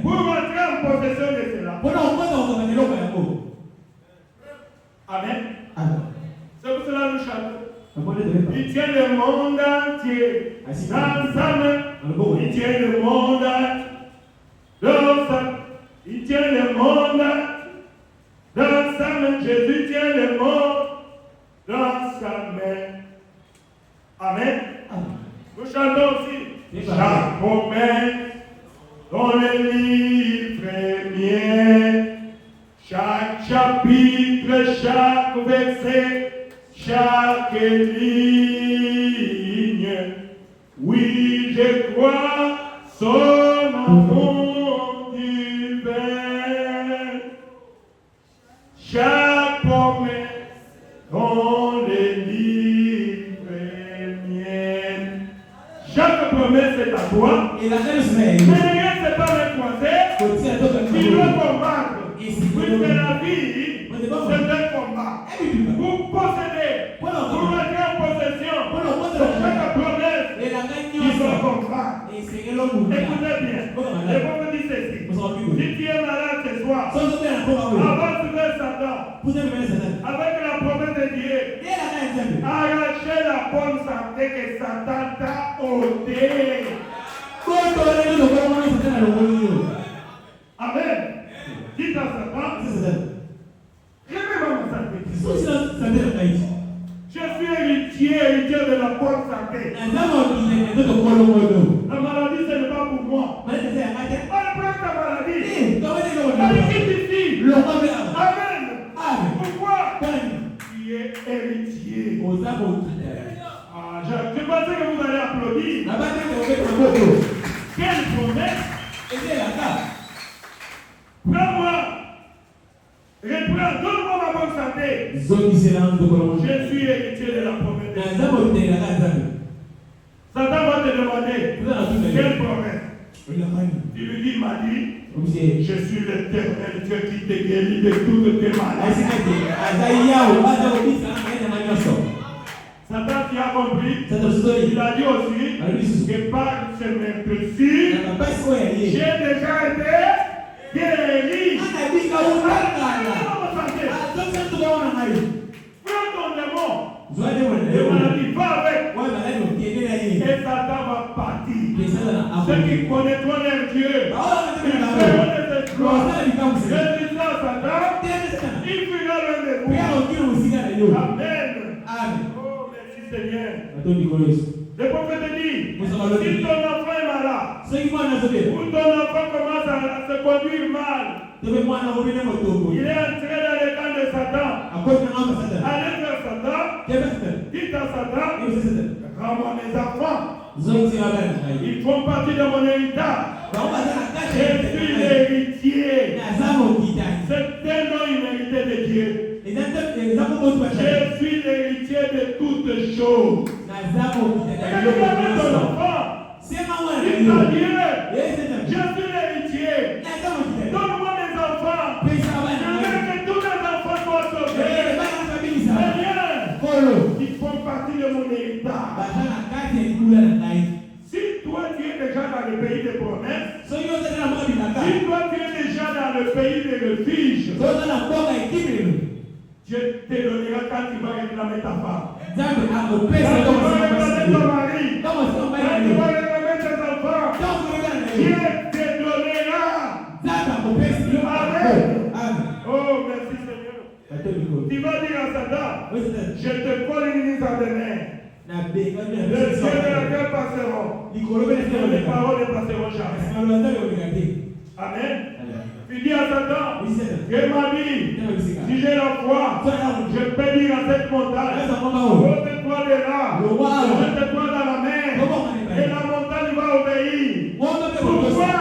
Pour entrer en possession de cela. Amen. C'est pour cela que nous chantons. Il tient le monde entier dans sa main. Il tient le monde dans sa main. Il tient le monde dans sa main. Jésus tient le monde dans sa main. Amen. Nous chantons aussi. Chaque promesse dans les livres miens, chaque chapitre, chaque verset, chaque ligne. Oui, je crois son amour divin. Chaque promesse dans les livres miens. Chaque promesse est à toi. Mais rien ne s'est pas croisé. Tu dois combattre. Puisque la vie, c'est un pour posséder, pour mettre en possession de chaque promesse qui sont contrats. Écoutez bien, le prophète dit ceci. Si tu es malade ce soir, avant de faire Satan, avec la promesse de Dieu, arrachez la bonne santé que Satan t'a ôtée. Amen. Dites à Satan, remets-moi ma santé. Je suis héritier de la bonne santé. La maladie, ce n'est pas pour moi. Prends ta maladie. Allez, quitte ici. Amen. Pourquoi? Tu es héritier. Je pensais que vous allez applaudir. Quelle promesse? Prends-moi. Reprends, donne-moi ma bonne santé. Je suis héritier de la promesse. Satan va te demander quelle promesse. Tu lui dis, m'a dit, je suis l'Éternel Dieu qui te guérit de toutes tes maladies. Satan qui a compris, il a dit aussi que par ce maître-ci, j'ai déjà été guéri. Prends ton démon, le maladie, va avec. Et Satan va partir. Ceux qui connaîtront leur Dieu, ils feront des exploits. Je dis ça à Satan, il fuira loin de vous. Amen. Oh, merci Seigneur. Le prophète dit, si ton enfant est malade, ou ton enfant commence à se conduire mal, il est entré dans le camp de Satan. Allez vers Satan, dites à Satan, rends-moi mes enfants. Ils font partie de mon héritage. Je suis l'héritier. C'est un nom immérité de Dieu. Je suis l'héritier de toutes choses. Regardez ton enfant. Dis à Dieu, je suis l'héritier. Donne-moi mes enfants. Je veux que tous mes enfants soient sauvés. Seigneur, ils font partie de mon héritage. Si toi tu es déjà dans le pays des promesses, si toi tu es déjà dans le pays des refuges, Dieu te donnera quand tu vas réclamer ta femme. Quand tu vas réclamer ton mari. Quand tu vas réclamer tes enfants. Dieu te donnera. Amen. Oh, merci Seigneur. Tu vas dire à Satan, je te colle une mise à des mains. Les cieux de la terre passeront. Les paroles ne passeront jamais. Amen. Tu dis à Satan, que m'a dit, si j'ai la foi, je peux dire à cette montagne, ôte-toi de là, jette-toi dans la mer, et la montagne va obéir. Pourquoi?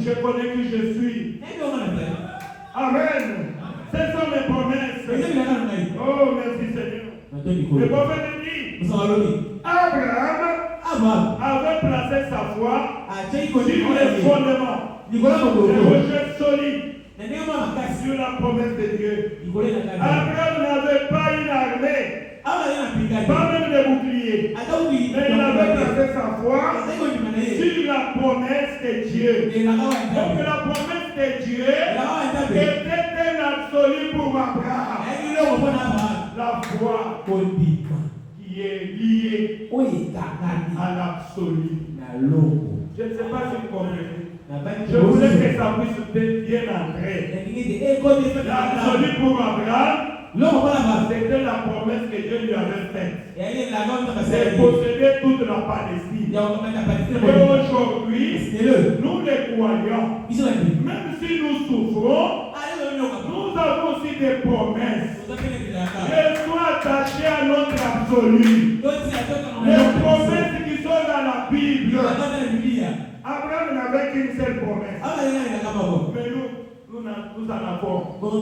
Je connais qui je suis. Amen. Ce sont mes promesses. Oh, merci Seigneur. Le prophète dit, Abraham avait placé sa foi sur les fondements. Le rocher solide sur la promesse de Dieu. Abraham n'avait pas une armée, pas même de bouclier, mais il avait placé sa foi sur la promesse de Dieu. Donc la promesse de Dieu était un absolu pour Abraham. La foi qui est liée à l'absolu. Je ne sais pas si vous comprenez. Je voulais que ça puisse bien entrer. L'absolu pour Abraham, c'était la promesse que Dieu lui avait faite. C'est posséder toute la Palestine. Et aujourd'hui, nous les croyants, même si nous souffrons, nous avons aussi des promesses. Restons attachés à notre absolu. Les promesses qui sont dans la Bible. Abraham n'avait qu'une seule promesse. Mais nous en avons. Toute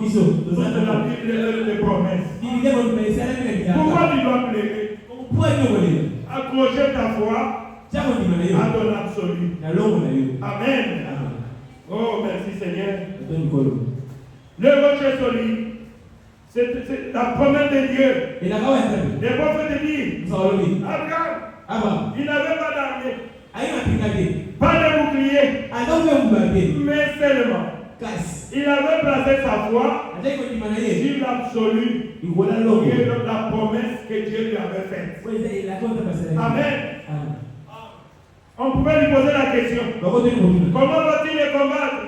la Bible est des promesses. Pourquoi tu dois plaider? Accrocher ta foi à ton absolu. Amen. Oh, merci Seigneur. Le rocher solide, C'est la promesse de Dieu. Et la parole Les prophètes disent, Abraham, il n'avait pas d'armée, pas de bouclier, mais seulement, il avait placé sa foi sur l'absolu, qui est la promesse que Dieu lui avait faite. Amen. On pouvait lui poser la question, comment va-t-il les combattre?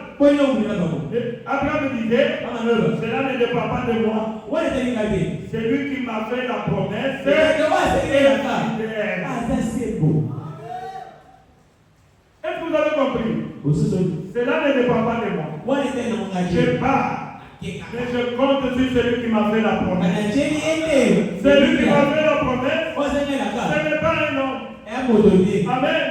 Abraham disait, cela ne dépend pas de moi. C'est lui qui m'a fait la promesse. C'est beau. Est-ce que vous avez compris? Cela ne dépend pas de moi. Je pars, mais je compte sur celui qui m'a fait la promesse. Celui qui m'a fait la promesse, ce n'est pas un homme. Amen.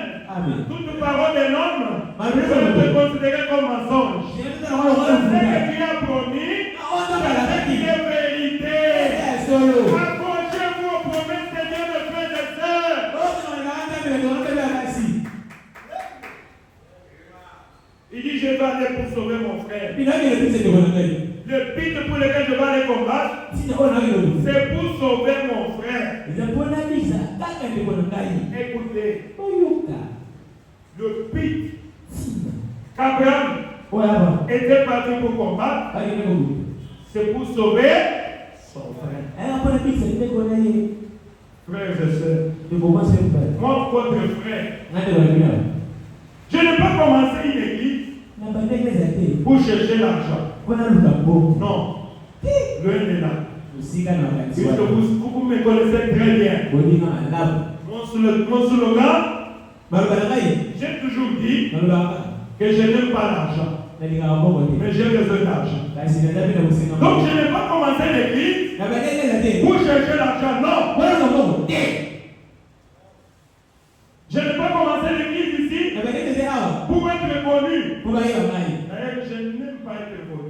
Toute parole d'un homme peut être considérée comme mensonge. Ce que tu as promis, c'est ce qui est vérité. Accrochez-vous aux promesses de Dieu, mes frères et sœurs. Il dit, je vais aller pour sauver mon frère. Le but pour lequel je vais aller combattre, c'est pour sauver mon frère. Écoutez, le but qu'Abraham était parti pour combattre, c'est pour sauver son frère. Frères et sœurs, moi, votre frère, je n'ai pas commencé une église pour chercher l'argent. Non, loin de là. Puisque vous me connaissez très bien. Mon slogan, j'ai toujours dit que je n'aime pas l'argent, mais j'ai besoin d'argent. Donc je n'ai pas commencé l'église pour chercher l'argent. Non. Je n'ai pas commencé l'église ici pour être connu. D'ailleurs, je n'aime pas être connu.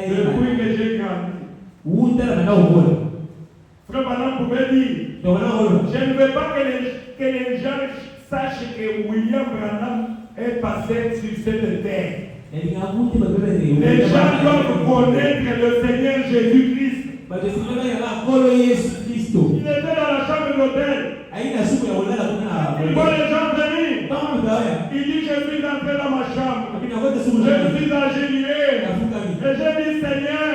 Depuis que j'ai grandi. Frère Madame pouvait dire, je ne veux pas que les gens sachent que William Branham est passé sur cette terre. Les gens doivent connaître le Seigneur Jésus-Christ. Il était dans la chambre d'hôtel. Il voit les gens venir. Il dit, je suis entré dans ma chambre. Je suis agenouillé. Et j'ai dit, Seigneur,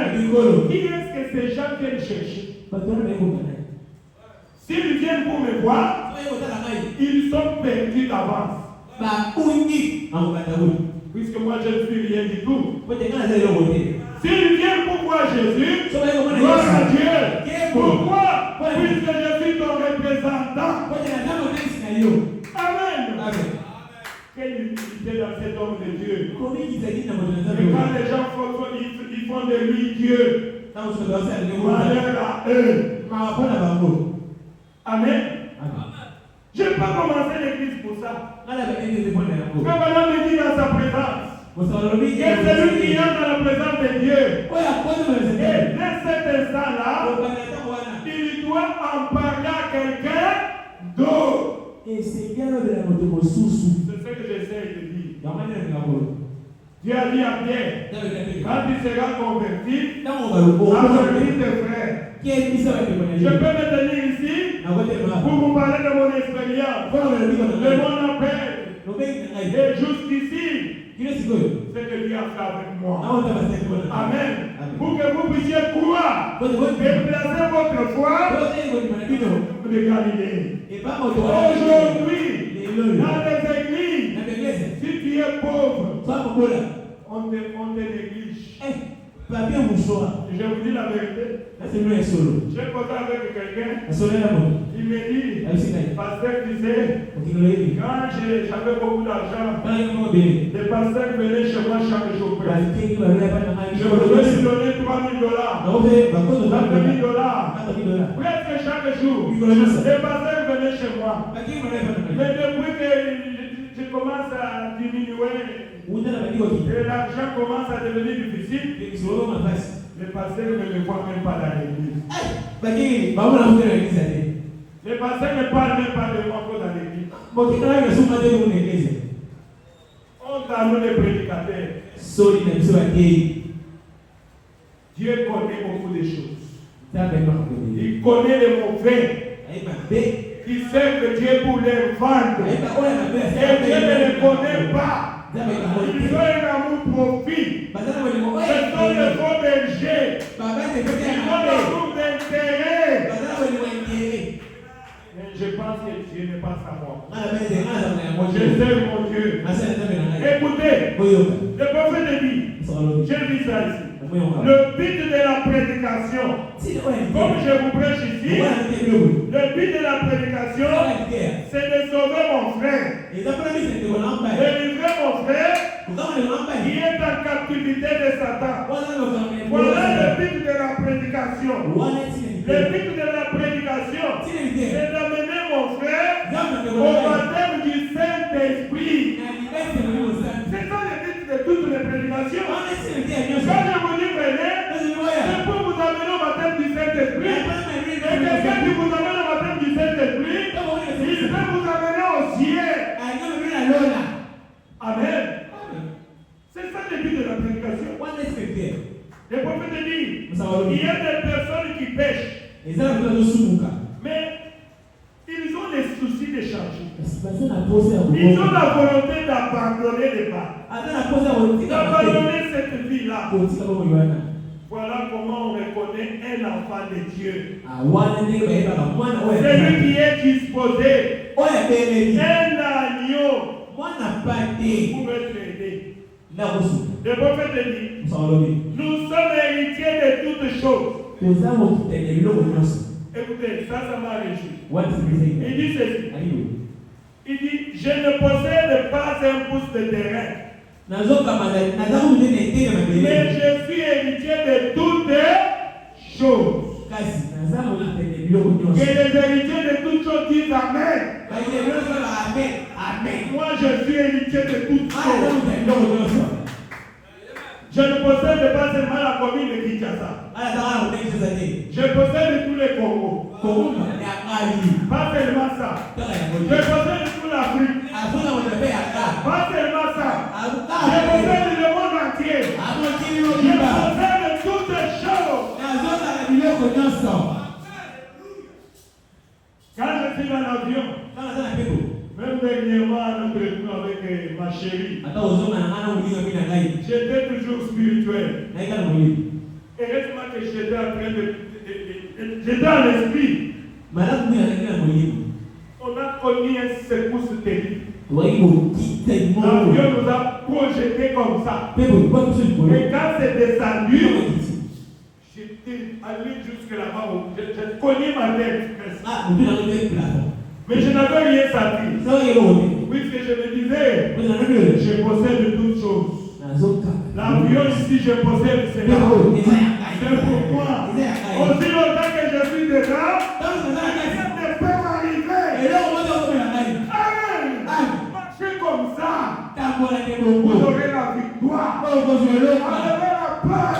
qui est-ce que ces gens viennent chercher? S'ils viennent pour me voir, ils sont perdus d'avance. Puisque moi je ne suis rien du tout. S'ils viennent pour voir Jésus, gloire à Dieu. Pourquoi? Puisque je suis ton représentant. Amen. Quelle utilité dans cet homme de Dieu. Et quand les gens ils font de lui Dieu, malheur à eux. Amen. Je n'ai pas commencé l'église pour ça. Quand Madame me dit dans sa présence, et celui qui est dans la présence de Dieu, et dès cet instant-là, il doit en parler à quelqu'un d'autre. C'est ce que j'essaie de dire. Dieu a dit à Pierre, quand tu seras converti, avertis tes frères. Je peux me tenir ici pour vous parler de mon expérience, de mon appel. Et jusqu'ici, c'est que Dieu a fait avec moi. Amen. Pour que vous puissiez croire et placer votre foi de Galilée. Aujourd'hui, dans les églises, si tu es pauvre, on te néglige. Je vous dis la vérité. J'ai posé avec quelqu'un. Il me dit, pasteur disait, quand j'avais beaucoup d'argent, les pasteurs venaient chez moi chaque jour. Je voulais lui donner $3,000, $4,000. Presque chaque jour, les pasteurs venaient chez moi. Mais depuis que je commence à diminuer, et l'argent commence à devenir difficile, les pasteurs ne me voient même pas dans l'église. Les pasteurs ne parlent même pas de moi dans l'église. On a nous les prédicateurs. Dieu connaît beaucoup de choses. Il connaît les mauvais. Il sait que Dieu pour les vendre. Et Dieu ne les connaît pas. Ils ont un amour profit. Ce sont les faux bergers. Ils ont l'amour d'intérêt. Mais je pense que Dieu n'est pas à moi. Je sais mon Dieu. Écoutez, le prophète dit, j'ai vu ça ici. Le but de la prédication, comme je vous prêche ici, le but de la prédication, c'est de sauver mon frère. Délivrer mon frère qui est en captivité de Satan. Voilà le but de la prédication. Le but de la prédication, c'est d'amener mon frère au baptême du Saint-Esprit. C'est ça le but de toutes les prédications. Quand je vous dis venez, c'est pour vous amener au baptême du Saint-Esprit. Et quelqu'un qui vous amène au baptême du Saint-Esprit, il peut vous amener au ciel. Amen. C'est ça le but de la prédication. Le prophète dit, il y a des personnes qui pêchent. Mais ils ont les soucis de changer. Ils ont la volonté d'abandonner les pas. D'abandonner cette vie-là. Voilà comment on reconnaît un enfant de Dieu. Celui qui est disposé. Un agneau pour être aidé. Le prophète dit, nous sommes héritiers de toutes choses. Écoutez, ça m'a réjoui. Il dit ceci. Il dit, je ne possède pas un pouce de terrain. Mais je suis héritier de toutes choses. Et les héritiers de toutes choses disent Amen. Moi, je suis héritier de toutes choses. Je ne possède pas seulement la commune de Kinshasa. Je possède tous les Congos. Pas seulement ça. Je possède toute l'Afrique. Pas seulement ça. Je possède le monde entier. Je possède toutes les choses. Quand je suis dans l'avion, même dernièrement, notre retour avec ma chérie, j'étais toujours spirituel. Heureusement que j'étais en train de. J'étais dans l'esprit. On a connu une secousse terrible. L'avion nous a projeté comme ça. Et quand c'est descendu, j'étais allé jusque là-bas. J'ai cogné ma tête. Mais je n'avais rien senti. Puisque je me disais, je possède toutes choses. L'avion ici, je possède cela. C'est pourquoi, aussi longtemps que je suis dedans, rien ne peut m'arriver. Amen. Marchez comme ça. Vous aurez la victoire. Enlevez la peur.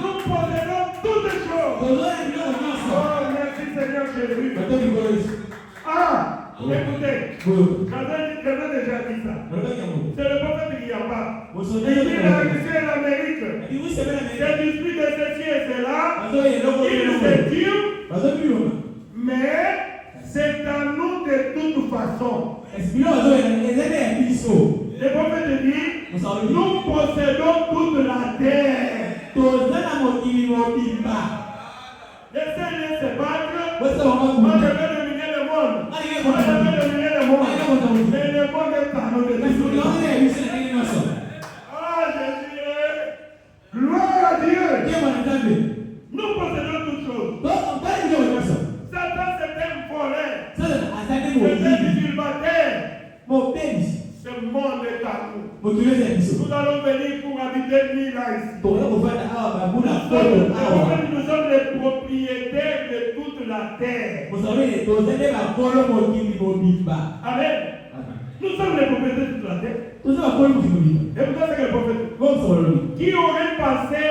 Nous possédons toutes les choses. Oh, merci Seigneur Jésus. Écoutez, j'avais déjà dit ça. C'est le prophèt qui y a pas. Il a réussi en Amérique. C'est l'esprit de ceci et cela. Il c'est Dieu. Mais c'est à nous de toute façon. Le prophète dit, nous possédons toute la terre. Laissez-les se battre. Moi je vais dominer le monde. Moi je vais dominer le monde. Mais le monde est à nous de dominer. Ah Jésus, gloire à Dieu. Nous possédons toutes choses. Satan c'est un voleur. C'est un usurpateur. Ce monde est à nous. Nous allons venir pour habiter 1000 ans ici. Nous sommes les propriétaires de toute la terre. Amen. Nous sommes les propriétaires de toute la terre. Et vous savez que le prophète, qui aurait pensé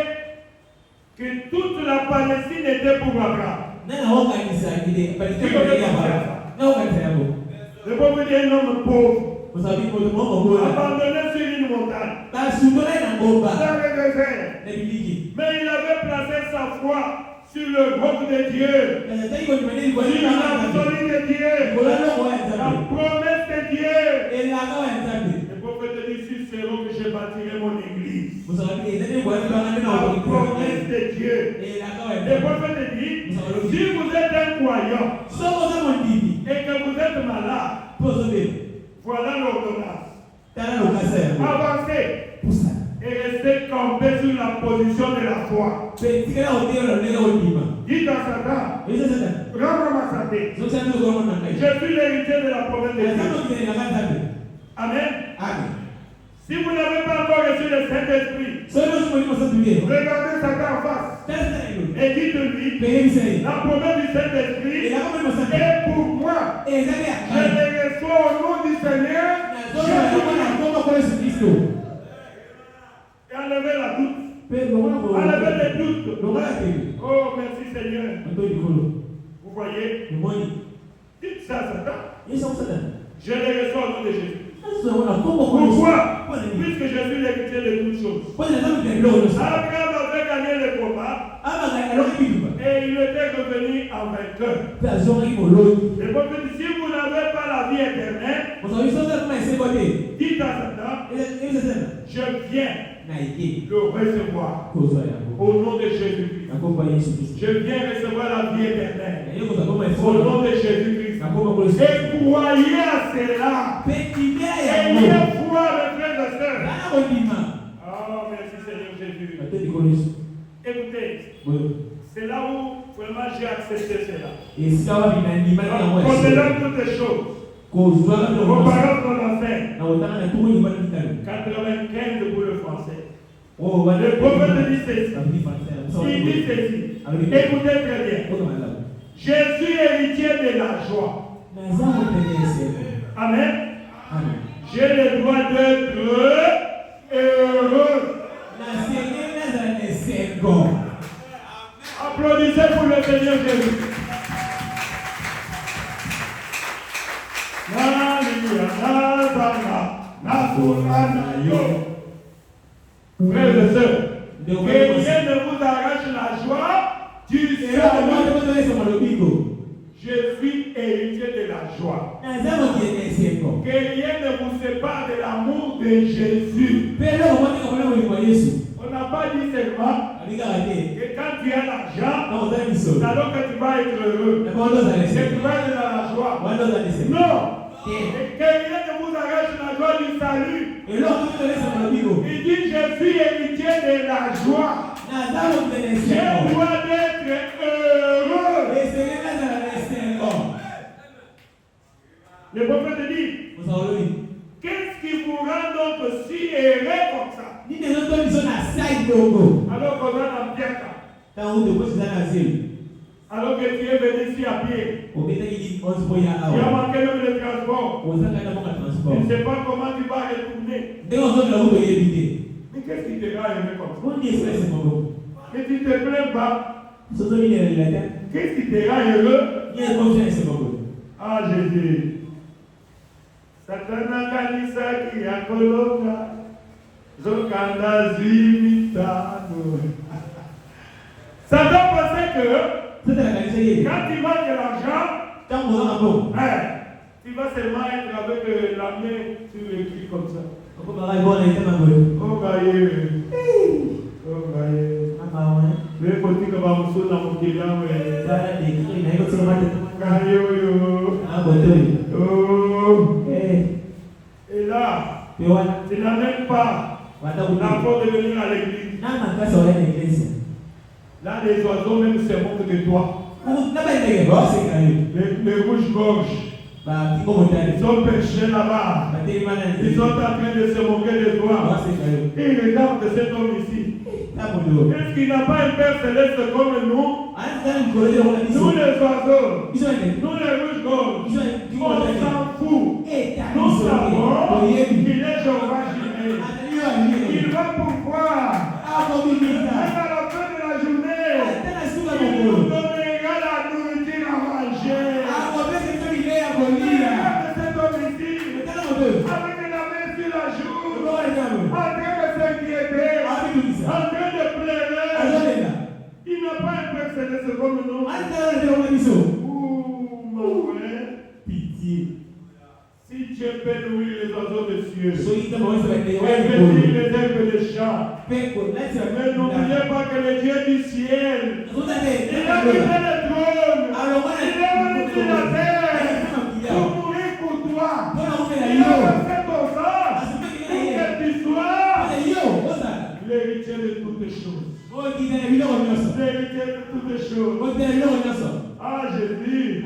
que toute la Palestine était pour Abraham? Le prophète est un homme pauvre. Abandonné sur une montagne. Dans le désert. Mais il avait sa foi sur le roc de Dieu, sur l'absolu de Dieu, la promesse de Dieu. Le prophète dit, sur ce roc que je bâtirai mon église. La promesse de Dieu. Le prophète dit, si vous êtes un croyant et que vous êtes malade, voilà l'ordonnance. Avancez et restez campé sur la position de la foi. Dites à Satan, rends-moi ma santé. Je suis l'héritier de la promesse de Dieu. Amen. Si vous n'avez pas encore reçu le Saint-Esprit, regardez Satan en face et dites-lui, la promesse du Saint-Esprit est pour moi. Je le reçois au nom du Seigneur. Et enlevez la doute. Enlevez les doutes. Oh, merci Seigneur. Vous voyez? Dites ça à Satan. Je le reçois au nom de Jésus. Pourquoi? Puisque je suis l'héritier de toutes choses. Abraham avait gagné le combat et il était revenu en vainqueur. Le prophète dit, si vous n'avez pas la vie éternelle, dites à Satan, je viens le recevoir au nom de Jésus-Christ. Je viens recevoir la vie éternelle au nom de Jésus-Christ. Et croyez à cela. Ayez foi, mes frères et sœurs. Oh, merci Seigneur Jésus. Écoutez, c'est là où vraiment j'ai accepté cela. Concernant toutes les choses, vos paroles sont en fait 95 pour le français. Le prophète dit ceci. Il dit ceci. Écoutez très bien. Je suis héritier de la joie. Amen. J'ai le droit d'être heureux. Applaudissez pour le Seigneur Jésus. Frères et sœurs, que rien ne vous arrache la joie du salut. Je suis héritier de la joie. Que rien ne vous sépare de l'amour de Jésus. On n'a pas dit seulement que quand tu as l'argent, alors que tu vas être heureux, que tu vas être dans la joie. Non. Que rien ne vous arrache la joie du salut. Il dit, je suis héritier de la joie. Je dois être heureux. Le prophète dit, qu'est-ce qui vous rend donc si heureux comme ça? Alors qu'on a la pièce. Alors que tu es venu ici à pied. Tu as manqué même le transport. Tu ne sais pas comment tu vas retourner. Mais qu'est-ce qui te rend heureux comme ça? Que tu ne te plains pas. Qu'est-ce qui te rend heureux? Ah Jésus. Satana kanisa kiakoloka zokanda zimitano. Satan pensait que quand tu manques de l'argent, tu vas seulement être avec la main sur le cul comme ça. Oh gaïe. Le petit que va vous sauter dans mon client. Et là, tu n'as même pas l'accord de venir à l'église. Là, les oiseaux même se moquent de toi. Les rouges-gorges, ils sont perchés là-bas. Ils sont en train de se moquer de toi. Et regarde cet homme ici. Est-ce qu'il n'a pas un Père céleste comme nous? Nous les oiseaux, nous les rouges-gorges, on s'en fout. Nous savons qu'il est Jéhovah Jireh. Il va pouvoir, même à la fin de la journée, il nous donnera la nourriture à manger. Regarde cet homme ici, avec la main sur la joue, en train de s'inquiéter, en train de pleurer. Il ne c'est comme nous. Ouh, mon frère. Pitié. Si Dieu peut nourrir les oiseaux des cieux, So il demande ça va être et bénir les herbes des champs, mais mais n'oubliez pas que le Dieu du ciel, il a quitté le trône, il est venu sur la terre pour mourir pour toi. Il a versé ton sang pour que tu sois l'héritier de toutes les choses. L'héritier de toutes les choses. Ah, Jésus,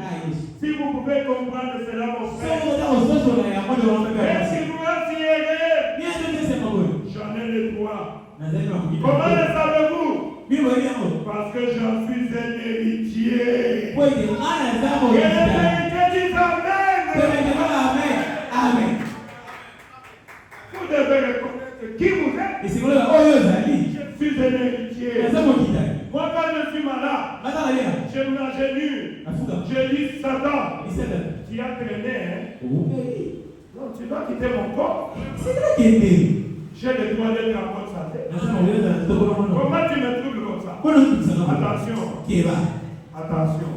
si vous pouvez comprendre cela, mon frère, est-ce que vous attirez? J'en ai les trois. Comment le savez-vous? Parce que j'en suis un héritier. Et les héritiers disent Amen. Vous devez reconnaître qui vous êtes. Je suis un héritier. Moi, quand je suis malade, je m'ingénue. Je dis Satan, qui a traîné. Hein? Non, tu dois quitter mon corps. J'ai le droit d'être en bonne santé. Comment tu me trouves comme ça? Attention. Attention.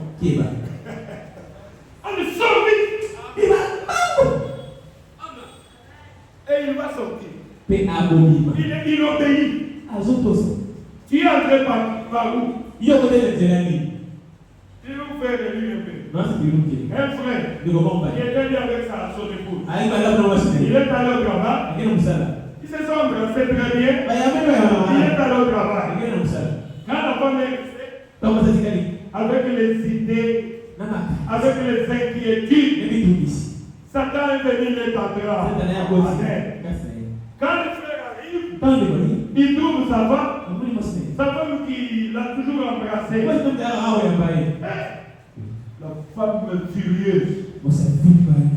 On est sauvé. Et il va sortir. Il obéit. Tu es entré par où? Je vais vous faire relire un peu. Un frère, il est venu avec sa son épouse. Il est allé au travail. Il se sont embrassés très bien. Il est allé au travail. Quand la femme est restée, avec les idées, avec les inquiétudes, Satan est venu les tenter. Quand le frère arrive, il trouve sa femme qui l'a toujours embrassée. La femme furieuse.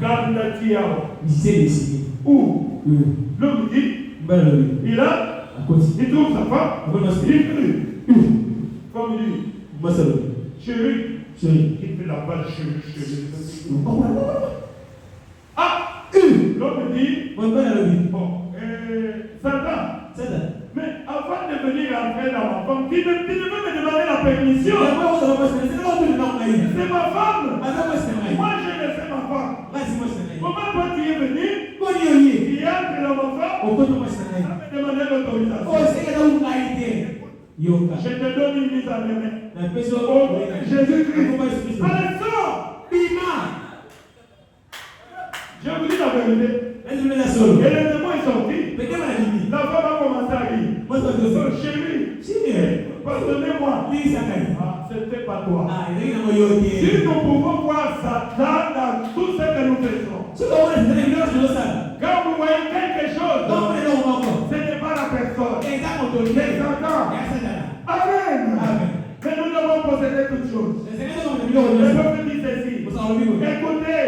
Quand il a dit où l'homme dit, il trouve sa femme, il crie. Comme il dit, chérie, il fait la balle, chérie. Ah, l'homme dit, bon, Satan, mais avant de venir entrer dans ma femme, tu ne peux me demander la permission. C'est ma femme. Moi, je laissé ma femme. Comment toi tu es venu? Tu entres dans ma femme. Ça me demandait l'autorisation. Je te donne une mise à mes mains. Jésus-Christ. Allez, sors. Je vous dis la vérité. Et le démon est sorti. La femme a commencé à rire. Chérie, pardonnez-moi. C'était pas toi. Si nous pouvons voir Satan dans tout ce que nous faisons, quand vous voyez quelque chose, ce n'est pas la personne. C'est Satan. Amen. Mais nous devons posséder toutes choses. Le peuple dit ceci. Écoutez,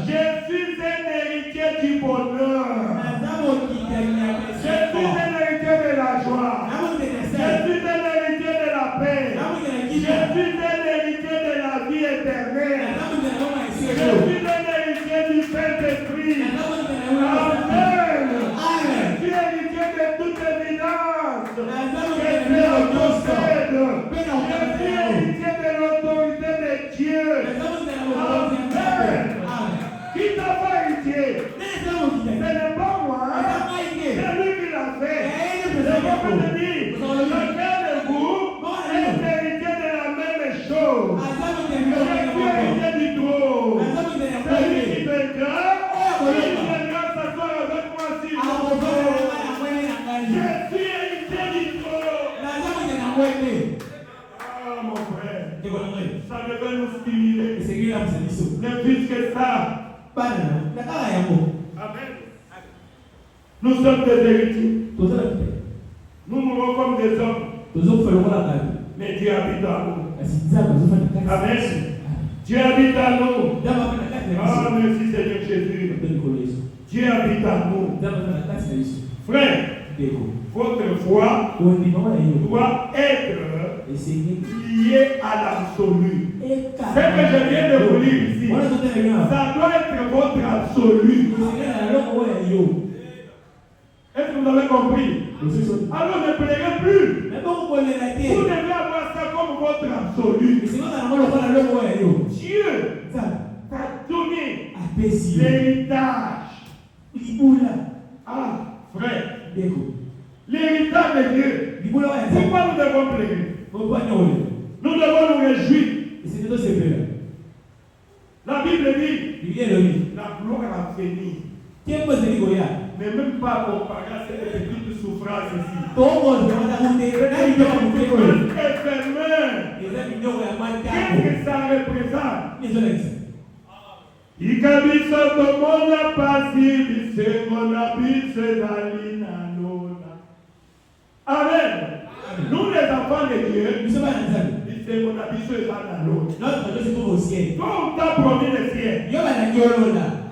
je suis un héritier du bonheur. Je suis un héritier de la joie. Je suis un héritier de la paix. Je suis un héritier de la vie éternelle. Je suis un héritier du Saint-Esprit. Amen. Je suis héritier de toute évidence. Je suis héritier de l'autorité de Dieu. Amen. Qui t'a fait héritier? Ce n'est pas moi. C'est lui qui l'a fait. Je peux te dire, chacun de vous est héritier de la même chose. Je suis héritier du trône. Celui qui vaincra, il viendra s'asseoir avec moi sur mon trône. Je suis héritier du trône. Ah, mon frère, ça devait nous stimuler. Ne plus que ça. Amen. Nous sommes des héritiers. Nous mourons comme des hommes. Mais Dieu habite en nous. Amen. Dieu habite en nous. Ah, merci Seigneur Jésus. Dieu habite en nous. Frère, votre foi doit être liée à l'absolu. Ce que je viens de vous lire ici, ça doit être votre absolu. Est-ce que vous avez compris? Alors ne pleurez plus. Vous devez avoir ça comme votre absolu, Dieu t'a donné l'héritage. Ah, frère, l'héritage de Dieu. Pourquoi nous devons pleurer? Nous devons nous réjouir. La Bible dit, la gloire a fini. Mais même pas comparé à cette petite souffrance ici. Qu'est-ce que ça représente? Ikabiso tomona pasi bisengo na bisedali na lona. Amen. Nous les enfants de Dieu, bisengo na bisedali na lona. Quand on t'a promis le ciel,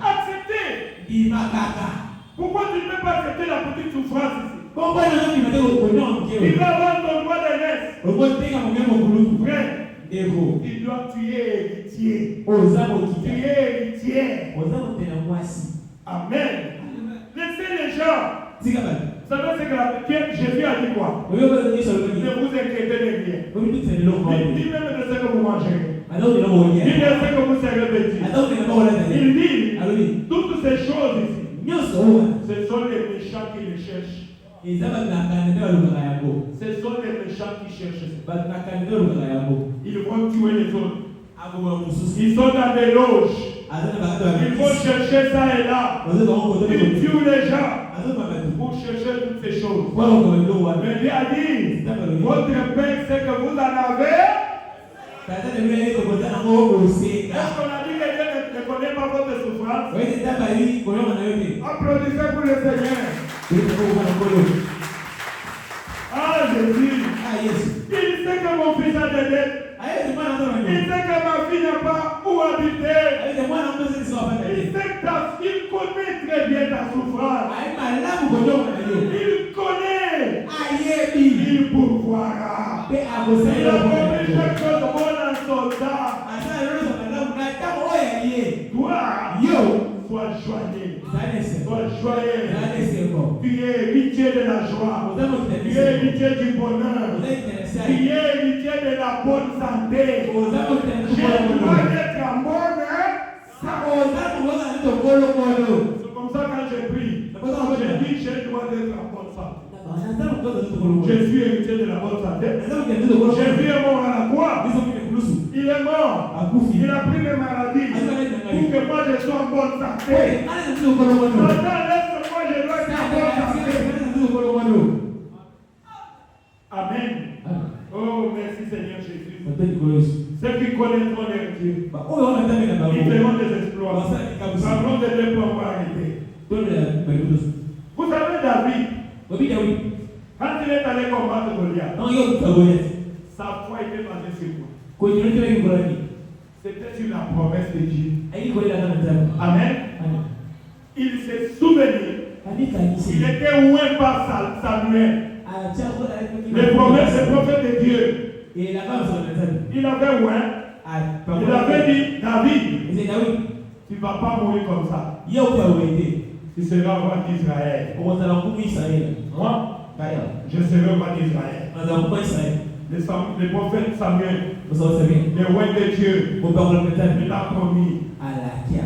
acceptez. Pourquoi tu ne peux pas accepter la petite souffrance ici? Il va avoir ton droit de naissance. Frère, il doit tuer héritier. Tuer héritier. Amen. Laissez les gens. Vous savez ce que Jésus a dit quoi? Ne vous inquiétez de rien. Dis même de ce que vous mangez. Dis de ce que vous serez petit. Il dit, toutes ces choses ici, ce sont les méchants qui les cherchent. Ce sont les méchants qui cherchent. Ils vont tuer les autres. Ils sont dans des loges. Ils vont chercher ça et là. Ils tuent les gens pour chercher toutes ces choses. Mais Dieu a dit, votre Père c'est que vous en avez. Est-ce qu'on a dit que Dieu ne connaît pas votre souffrance? Applaudissez pour le Seigneur. Ah Jésus. Il sait que mon fils a des dettes. Il sait que ma fille n'a pas où habiter. Il connaît très bien ta souffrance. Il connaît. Il pourvoira. Il a promis chaque chose bonne en son temps. Toi, sois joyeux. Sois joyeux. Tu es héritier de la joie. Tu es héritier du bonheur. Tu es héritier de la bonne santé. Je dois être en bonne santé. C'est comme ça quand j'ai pris. J'ai dit je dois être en bonne santé. Je suis héritier de la bonne santé. Jésus est mort à la croix. Il est mort. Il a pris les maladies pour que moi je sois en bonne santé. Maintenant, laisse-moi, je dois être en bonne santé. Amen. Oh, merci Seigneur Jésus. Ceux qui connaîtront leur Dieu, ils feront des exploits. Parlons de Dieu pour avoir arrêté. Vous savez David, quand il est allé combattre Goliath, sa foi était basée sur quoi? C'était sur la promesse de Dieu. Amen. Il s'est souvenu. Il était oué par Samuel. Les promesses des prophètes de Dieu. Il avait oué. Il avait dit, David, tu ne vas pas mourir comme ça. Tu seras roi d'Israël. Moi, je serai roi d'Israël. Le prophète Samuel, le roi de Dieu, il a promis.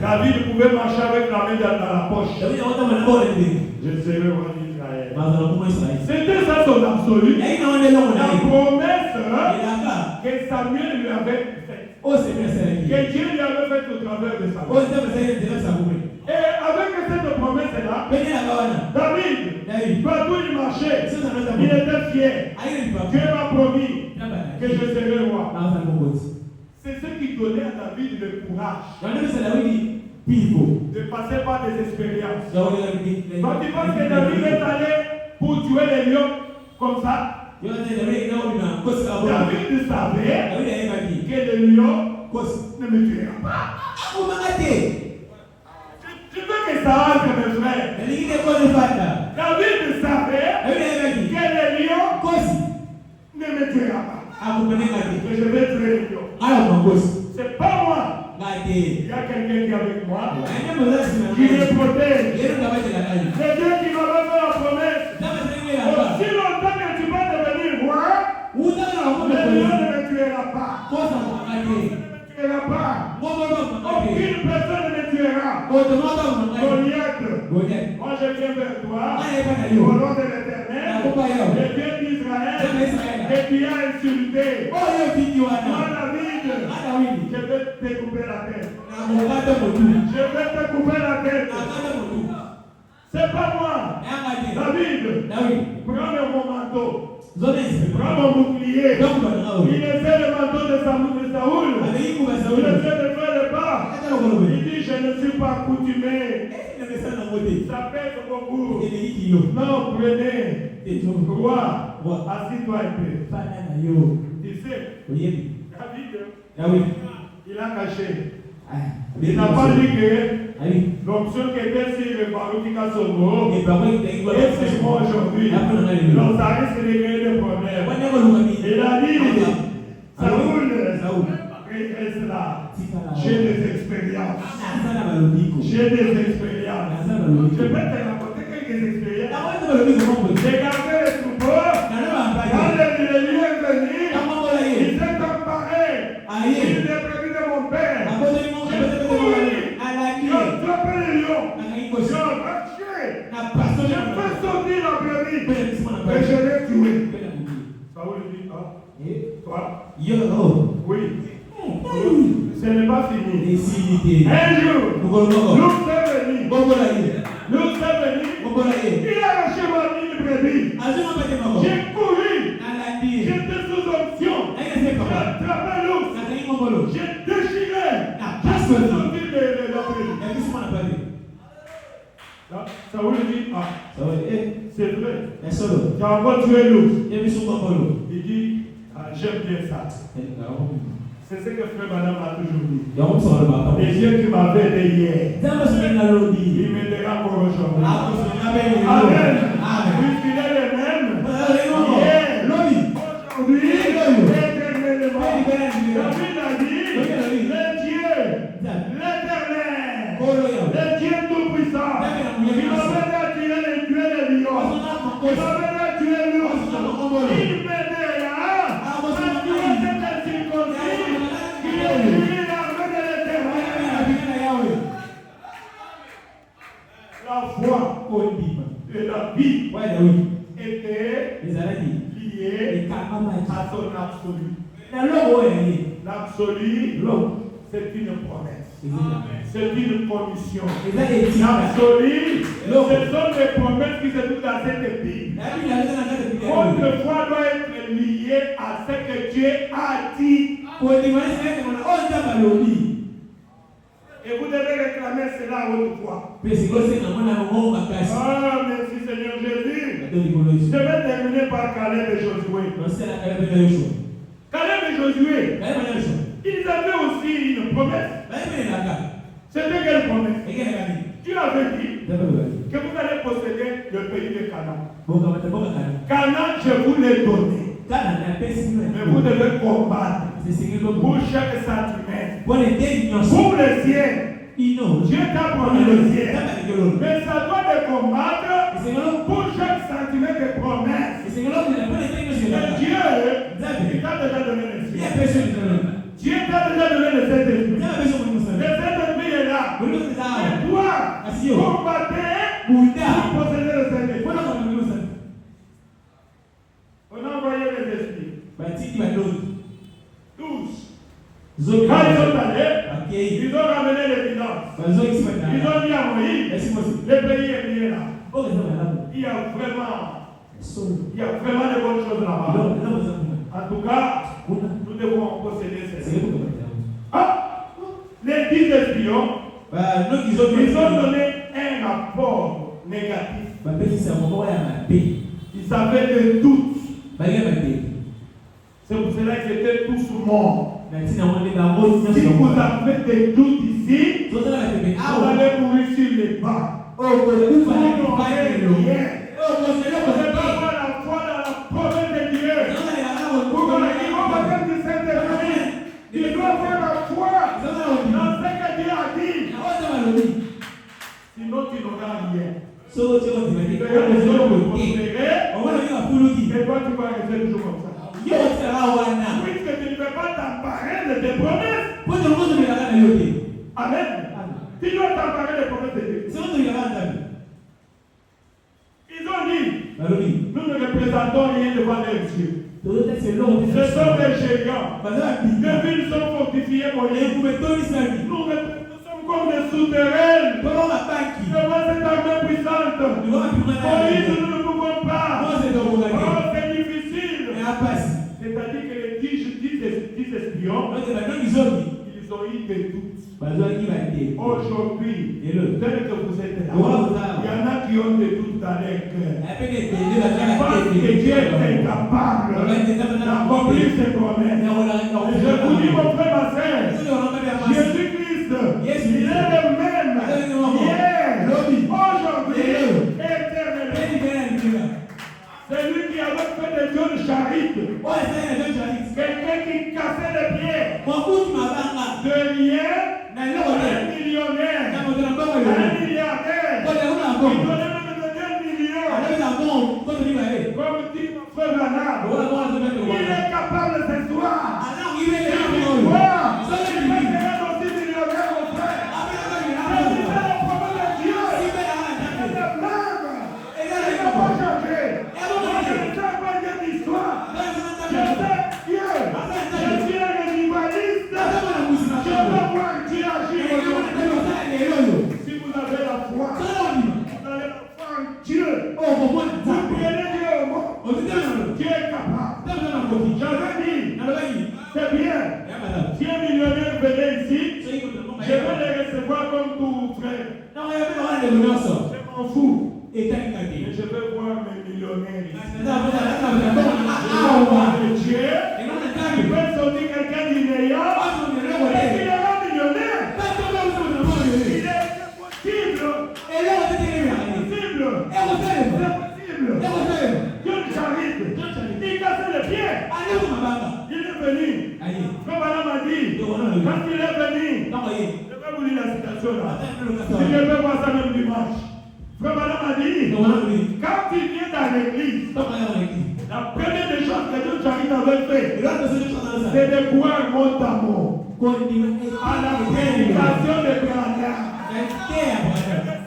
David pouvait marcher avec la main dans la poche. Je serai roi d'Israël. C'était ça son absolu. La promesse que Samuel lui avait faite. Que Dieu lui avait faite au travers de Samuel. Et avec cette promesse-là, David, partout il marchait, il était fier. Dieu m'a promis que je serai roi. C'est ce qui donnait à David le courage de passer par des expériences. Quand tu penses que David est allé pour tuer les lions comme ça, David savait que les lions ne me tueraient pas. Tu veux que ça entre, mes frères? David savait que les lions ne me tuera pas. Que je vais tuer les lions. C'est pas moi. Il y a quelqu'un qui est avec moi, qui me protège. C'est Dieu qui va me faire la promesse. Aussi longtemps que tu vas devenir roi, les lions ne me tuera ne tuera pas. Aucune personne ne me tuera. Goliath, moi je viens vers toi au nom de l'Éternel, le Dieu d'Israël, et tu as insulté. Moi David, je vais te couper la tête. Je vais te couper la tête. C'est pas moi. David, prends mon manteau. Prends mon bouclier. Il essaie le manteau de Saoul. Il essaie de faire le pas. Il dit, je ne suis pas accoutumé. Ça pèse beaucoup. Non, prenez. Roi, assis-toi un peu. Tu sais, David, il a caché. Il n'a pas dit que l'option qui était sur le Barutika Sogo est sur moi aujourd'hui. Donc ça risque de créer des problèmes. Il a dit, Saoul, reste là. J'ai des expériences. J'ai des expériences. Je vais te raconter quelques expériences. J'ai gardé les troupeaux. Quand le lieu est venu, il s'est emparé. Il est prévu de mon père. J'ai attrapé les lions. J'ai marché. J'ai fait sortir la brebis. Et je l'ai tué. Saoul dit, toi? Oui. Ce n'est pas fini. Un jour, l'ours est venu. L'ours est venu. Il a arraché ma brebis. J'ai couru. J'étais sous option. J'ai attrapé l'ours. J'ai déchiré. J'ai sorti de la brebis. Saoul dit, c'est vrai. Tu as encore tué l'ours. Il dit, j'aime bien ça. C'est ce que frère madame a toujours dit. Les yeux qui m'avaient aidé hier, il m'aidera pour aujourd'hui. Amen. Puisqu'il est le même, hier, aujourd'hui, éternellement. David a dit, le Dieu, l'éternel, le Dieu tout-puissant, il m'avait attiré les tuer les lions, il m'avait attiré l'ours, il m'aidera. La foi et la vie étaient liées à son absolu. L'absolu, c'est une promesse. C'est une commission. L'absolu, ce sont des promesses qui se trouvent dans cette Bible. Votre foi doit être liée à ce que Dieu a dit. Et vous devez réclamer cela à votre foi. Ah, merci Seigneur Jésus. Je vais terminer par Caleb et Josué. Caleb et Josué, ils avaient aussi une promesse. C'était quelle promesse? Dieu avait dit que vous allez posséder le pays de Canaan. Canaan, je vous l'ai donné. Mais vous devez combattre pour chaque centimètre. Pour le ciel. Dieu t'a promis le ciel. Mais ça doit te combattre pour chaque centimètre de promesse. Et Dieu, il t'a déjà donné le ciel. Dieu t'a déjà donné le Saint-Esprit. Le Saint-Esprit est là. Et toi, combattez pour posséder le Saint-Esprit. On a envoyé les esprits. 12. Quand ils sont allés, ils ont ramené l'évidence. Ils ont dit à Moïse, le pays est bien là. Il y a vraiment de bonnes choses là-bas. En tout cas, nous devons posséder ces choses. Les 10 espions, ils ont donné un rapport négatif. Ils avaient des doutes. C'est pour cela qu'ils étaient tous morts. Si vous avez des doutes ici, vous allez mourir sur les bancs. Vous n'aurez rien. Vous ne pouvez pas avoir la foi dans la promesse de Dieu. Vous connaissez le baptême du Saint-Esprit. Il doit avoir la foi dans ce que Dieu a dit. Sinon, tu n'auras rien. Tu verras les autres prospérer. Et toi, tu vas rester toujours comme ça. Puisque tu ne peux pas t'emparer de c'est des promesses. Amen. Tu dois t'emparer des promesses de Dieu. Ils ont dit, nous ne représentons rien devant les yeux. Ce sont des géants. Les villes sont fortifiées pour nous. Nous sommes comme des souterrains devant cette armée puissante. Moïse, nous ne pouvons pas. Oh, c'est difficile. C'est-à-dire que les 10 espions, ils ont eu des doutes. Aujourd'hui, tel que vous êtes là, il y en a qui ont des doutes dans leur cœur. Parce que Dieu est incapable d'accomplir ses promesses. Et je vous dis, mon frère, ma soeur, Jésus-Christ, il est le même hier, aujourd'hui, éternellement. C'est lui qui avait fait des dieux de charité. Quelqu'un qui cassait les pieds. De lien, un millionnaire, un milliardaire. Il donnait même de 2 millions. Comme dit mon frère Bernard, il est capable ce soir. Il est pouvoir. Il est aussi millionnaire, mon frère. C'est le problème de Dieu. Il est le même. Il n'a pas changé. Moi, je ne sais pas dire d'histoire. Je sais Dieu. Je suis un animaliste. Je veux voir Dieu agir aujourd'hui. Si vous avez la foi, vous allez la foi en Dieu. Vous prenez Dieu au mot. Dieu est capable. J'avais dit, c'est bien. Si un millionnaire venait ici, je vais les recevoir comme tout frère. Je m'en fous. Et je veux voir mes millionnaires ici. Je veux voir Dieu. Il peut sortir quelqu'un d'ignorant. Il est un millionnaire. Il est possible. C'est possible. Dieu nous charite. Il casse les pieds. Il est venu. Comme Madame a dit, quand il est venu, je vais vous lire la citation là. Si je peux voir ça même dimanche. Frère Madame a dit, quand il vient dans l'église, la première des choses que Dieu Charite avait fait, c'est de boire mot à mot. À la prédication de Branham.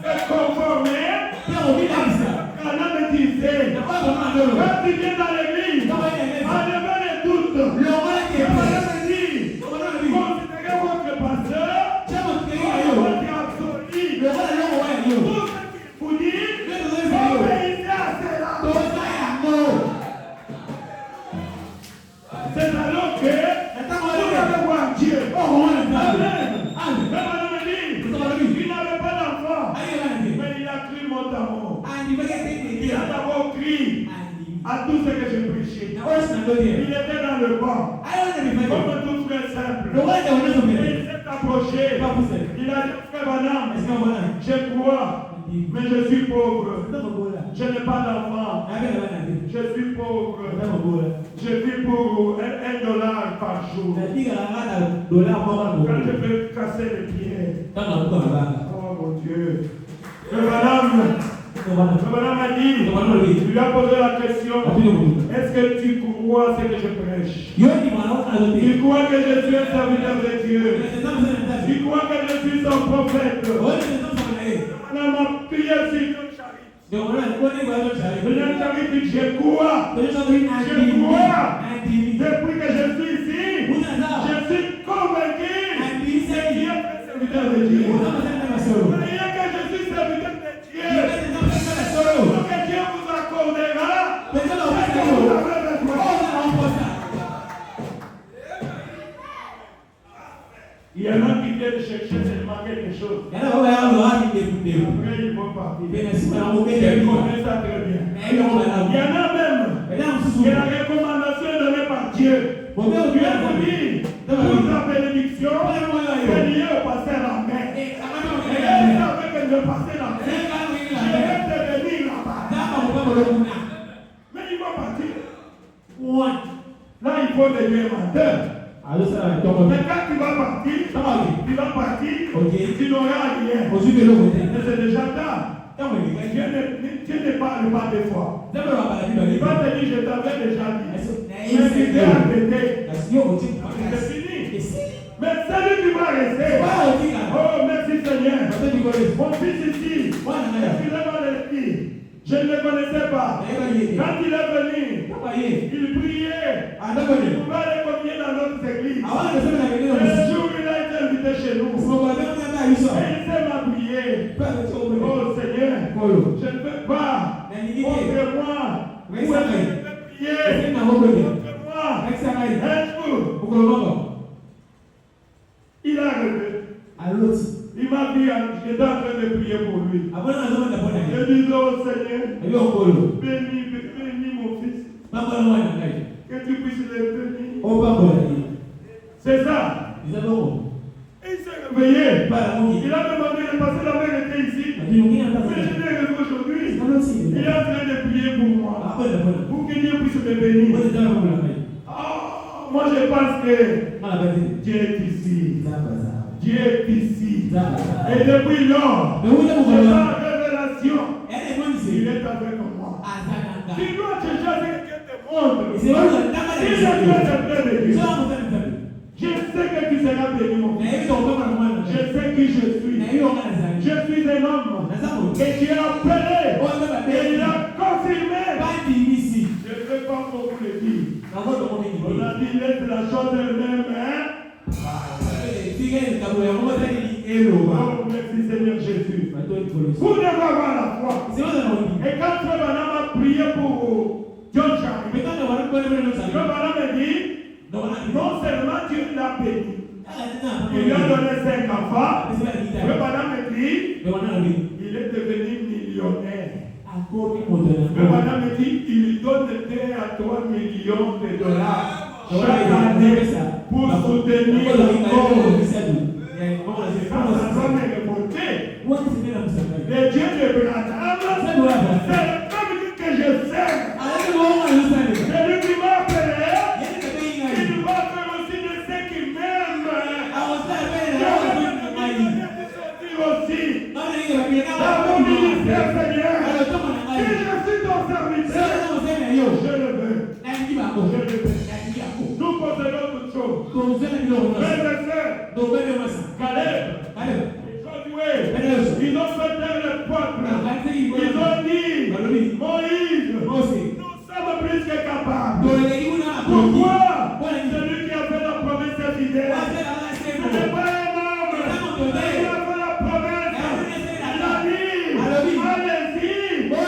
Se conformer. Branham disait, quand il vient dans l'église, enlevez les doutes. Branham dit, considérez votre pasteur, votre absolu. Vous dites, obéissez à cela. C'est alors que vous allez voir Dieu. Amen. Il n'avait pas d'enfant, mais il a crié mot à mot. Il a d'abord crié à tout ce que j'ai prêché. Il était dans le banc, comme tout frère simple. Et il s'est approché. Il a dit, frère Branham, je crois, mais je suis pauvre. Je n'ai pas d'enfant. Je suis pauvre. Je vis pour $1 par jour. Quand je peux casser les pieds. Oh mon Dieu. Madame a dit, lui a posé la question, est-ce que tu crois ce que je prêche? Tu crois que je suis un serviteur de Dieu? Tu crois que je suis son prophète? Madame a prié sur Dieu Charite. Je crois. Depuis que je suis ici, je suis convaincu que Dieu est serviteur de Dieu. Voyez que je suis serviteur de Dieu. Que Dieu vous accordera. Il y en a qui viennent chercher seulement quelque chose. Après, ils vont partir. Je connais ça très bien. Il y en a même que la recommandation est donnée par Dieu. Dieu vous dit, toute la bénédiction est liée au pasteur la main. Et vous savez que je passais la main. Je vais te bénir là-bas. Mais ils vont partir. Là, il faut devenir menteur. Mais quand tu vas partir, tu n'auras rien. Mais c'est déjà tard. Dieu ne parle pas des fois. Il va te dire, je t'avais déjà dit. Mais tu t'es arrêté. Tu C'est fini. Mais celui qui va rester. Oh, merci Seigneur. Mon fils ici, excusez-moi de le dire, je ne le connaissais pas. Quand il est venu, il priait. Il pouvait aller communier dans notre église. Le jour où il a été invité chez nous, et il s'est m'a prié. Oh Seigneur, je ne peux pas. Montre-moi où est-ce que je peux prier. Montre-moi un jour. Il a rêvé. Il m'a dit, j'étais en train de prier pour lui. Je dis, oh Seigneur, bénis mon fils. Que tu puisses le bénir. C'est ça. Et il s'est réveillé. Il a demandé de passer la vérité ici. Mais je l'ai réveillé aujourd'hui. Il est en train de prier pour moi. Pour que Dieu puisse me bénir. Oh, moi je pense que Dieu est ici. Dieu est ici. Et depuis lors, la révélation, il est avec moi. Tu dois chercher quelqu'un te montre. Si je dois te faire de Dieu, je sais que tu seras béni, mon fils. Je sais qui je suis. Je suis un homme. Et tu es appelé. Et il a confirmé. Je ne vais pas beaucoup le dire. On a dit, laisse la chose elle-même. Oh, merci Seigneur Jésus. Vous devez avoir la foi. Et quand Frère Branham a prié pour John Charles, Frère Branham me dit, non seulement Dieu l'a béni, il lui a donné 5 enfants. Frère Branham me dit, il est devenu millionnaire. Frère Branham me dit, il lui donne 2 à 3 millions de dollars chaque année pour soutenir la cause. Ça doit me remonter. Le Dieu de Branham, c'est le même que je sers. C'est lui qui m'a appelé. Il va faire aussi de ceux qui m'aiment. Aussi. Dans mon ministère, Seigneur. Si je suis ton serviteur, je le veux. Je le veux. Nous possédons toutes choses. Frères et sœurs, Caleb, Josué, ils ont fait taire le peuple. Ils ont dit, Moïse, nous sommes plus que capables. Pourquoi? Celui qui a fait la promesse est fidèle. Ce n'est pas un homme. Il a fait la promesse. Il a dit, allez-y, le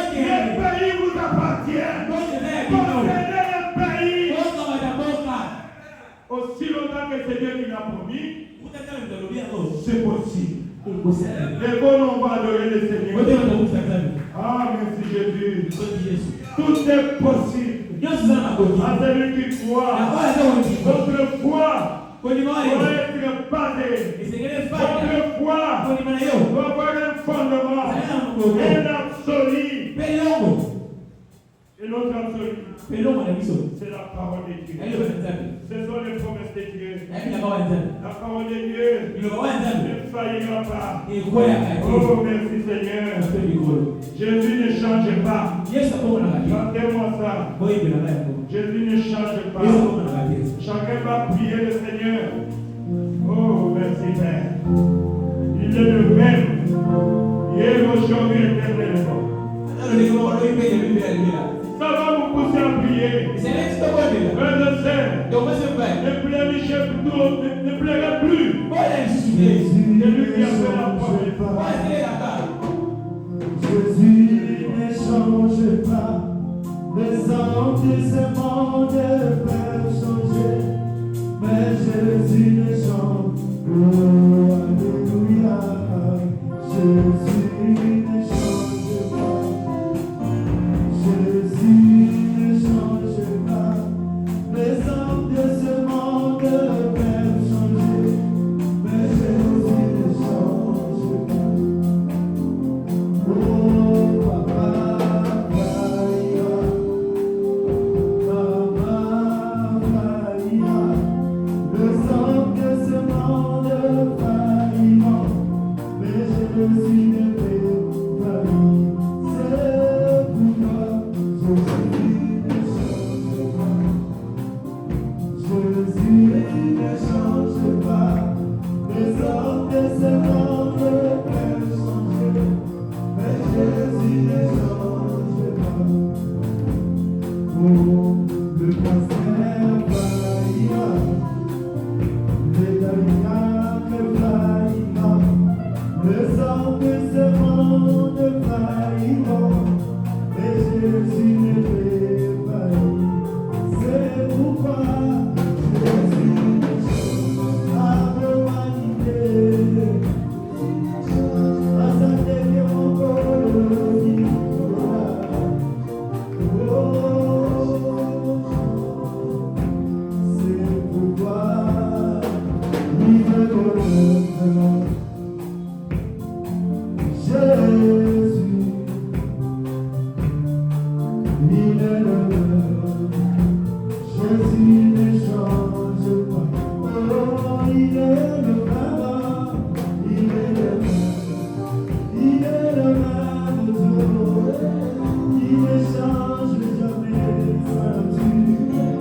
pays vous appartient. Possédez le pays. Aussi longtemps que c'est Dieu qui l'a promis, c'est possible. Et quand on va adorer le Seigneur. Ah, merci Jésus. Tout est possible. À celui qui croit. Votre foi doit être basée. Votre foi doit avoir un fondement. Un absolu. Et notre absolu, c'est la parole de Dieu. Ce sont les promesses de Dieu. La parole de Dieu ne faillira pas. Oh, merci Seigneur. Jésus ne change pas. Chantez-moi ça. Jésus ne change pas. Chacun va prier le Seigneur. Oh, merci Père. Il est le même. Hier, aujourd'hui, éternellement. Ça va vous pousser à prier. Frères et sœurs, ne pleurez plus. C'est lui qui a fait la promesse. Jésus ne change pas. Les hommes de ce monde peuvent changer, mais Jésus ne change. Oh, alléluia. Jésus ne change pas. Jésus ne change pas. Les hommes de ce monde peuvent changer, de ce monde faillit, mais Jésus ne fait pas. C'est pourquoi Jésus a humanité. À sa tête mon colonie. C'est pourquoi il me connaît. Jésus, il est le même. Jésus ne change pas. Oh, il est le même. Il est le même. Il est le même toujours. Il ne change jamais sa nature.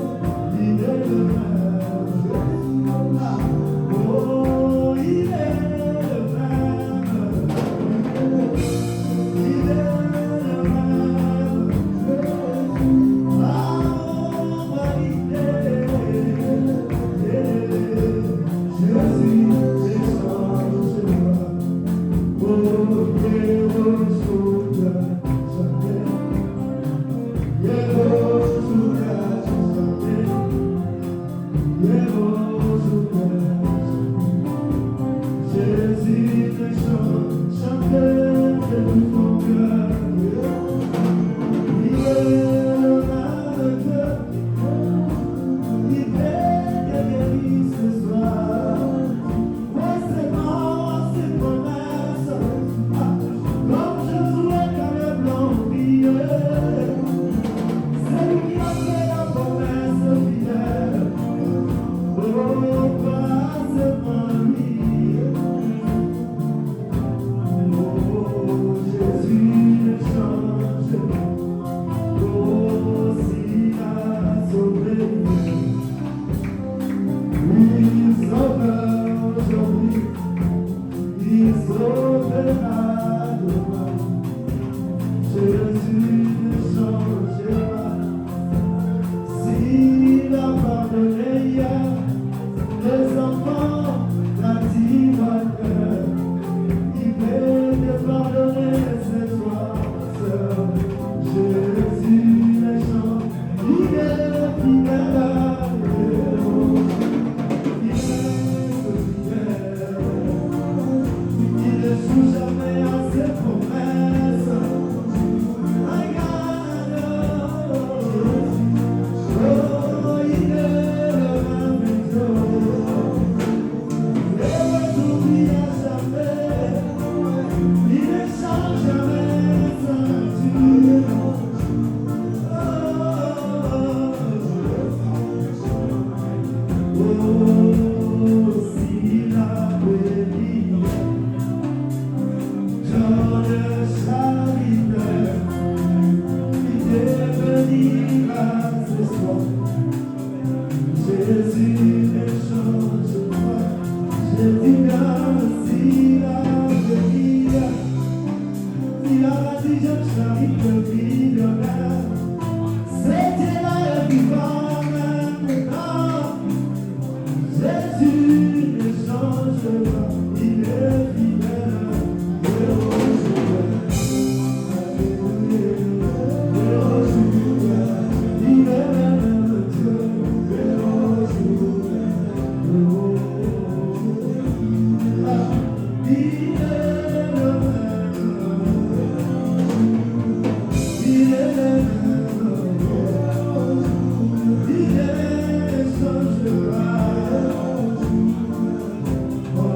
Il est le même. Oh, il est le même. Il est le même. Ah, vanité. Jésus ne change pas. Oh, Dieu, Jésus te chante, chantez de tout ton cœur. Il est le même cœur, il fait que guérit ce soir. Oh, c'est mort, c'est promesse, comme Josué quand le blanc brillait. C'est lui qui a fait la promesse fidèle. Oh, pas seulement lui. Oh, Jésus ne change pas. Oh, s'il a sauvé, il sauvera aujourd'hui, il sauvera demain. Jésus ne change pas. S'il a pardonné hier, les enfants natifs à cœur, il peut te pardonner ce soir, sœur. Jésus ne change, il est fidèle. Il est fidèle. Il ne joue jamais à ses promesses. Oh, il est le même jour. Et aujourd'hui à jamais, il ne change jamais sa nature. Oh, s'il a béni Jean le serviteur, il te bénira ce soir. Jésus ne change pas. Jésus comme s'il a béni, il a dit je charite le millionnaire. C'était là le vivant maintenant. Jésus ne change pas, il est fidèle. Il est le même Dieu. Oh,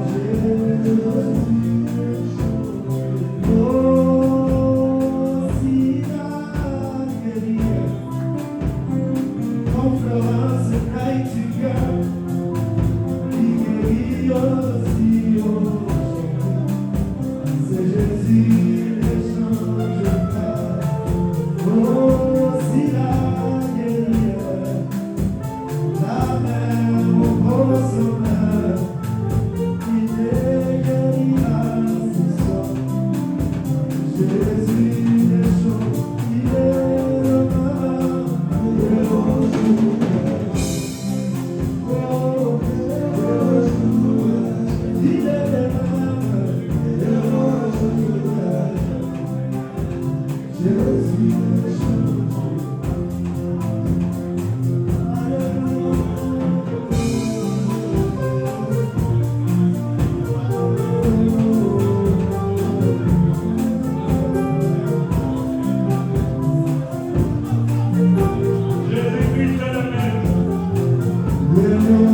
Alléluia.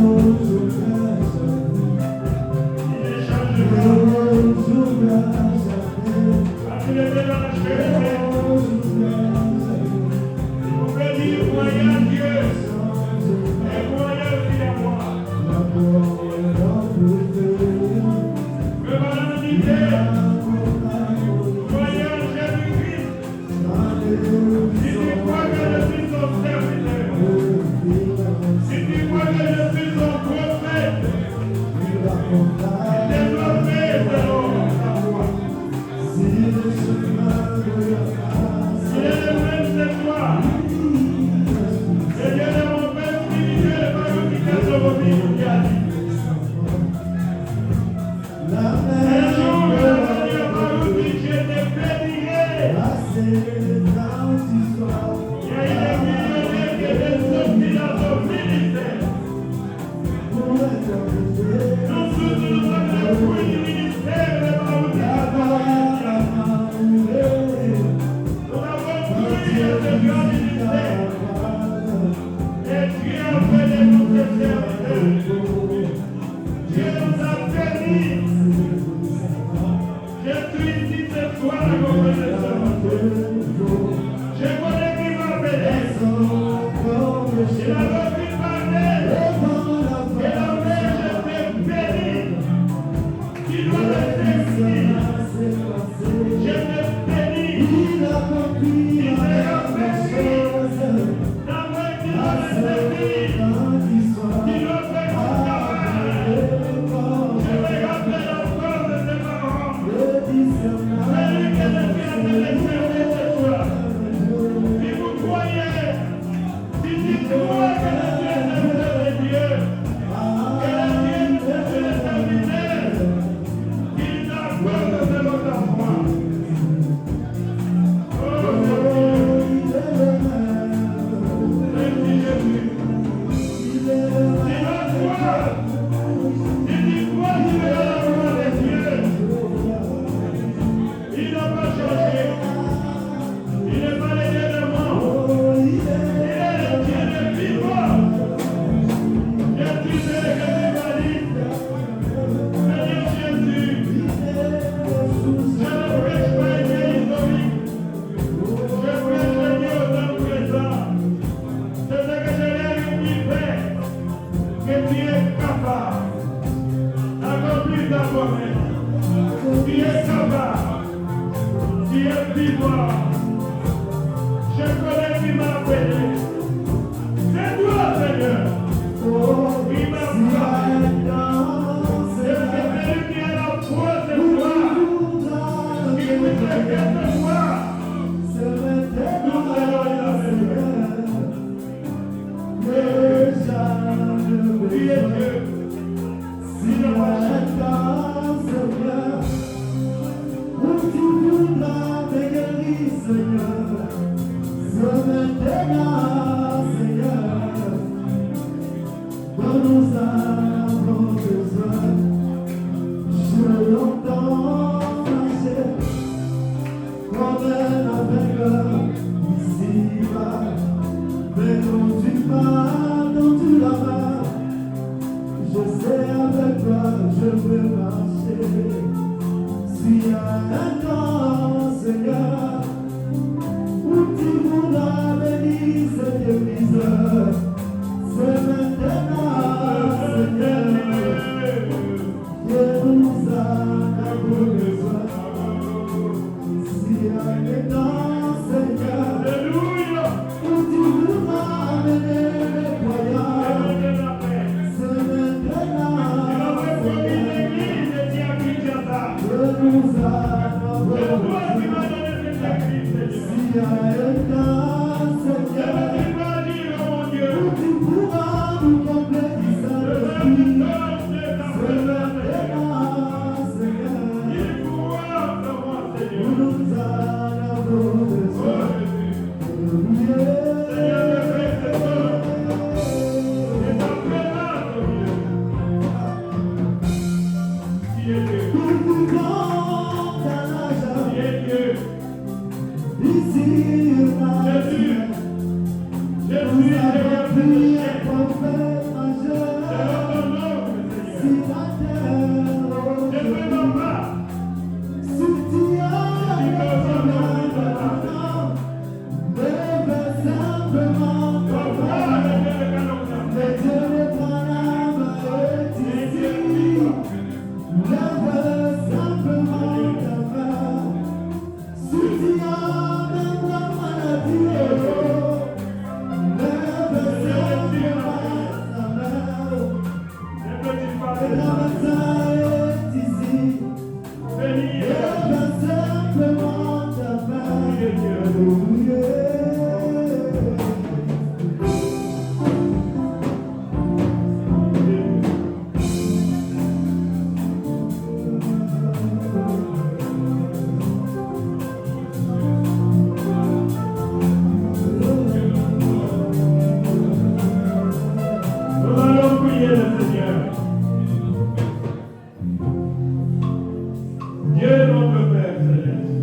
Le matin est ici. Béni Et va simplement ta main. Nous allons prier le Seigneur. Dieu notre Père Céleste,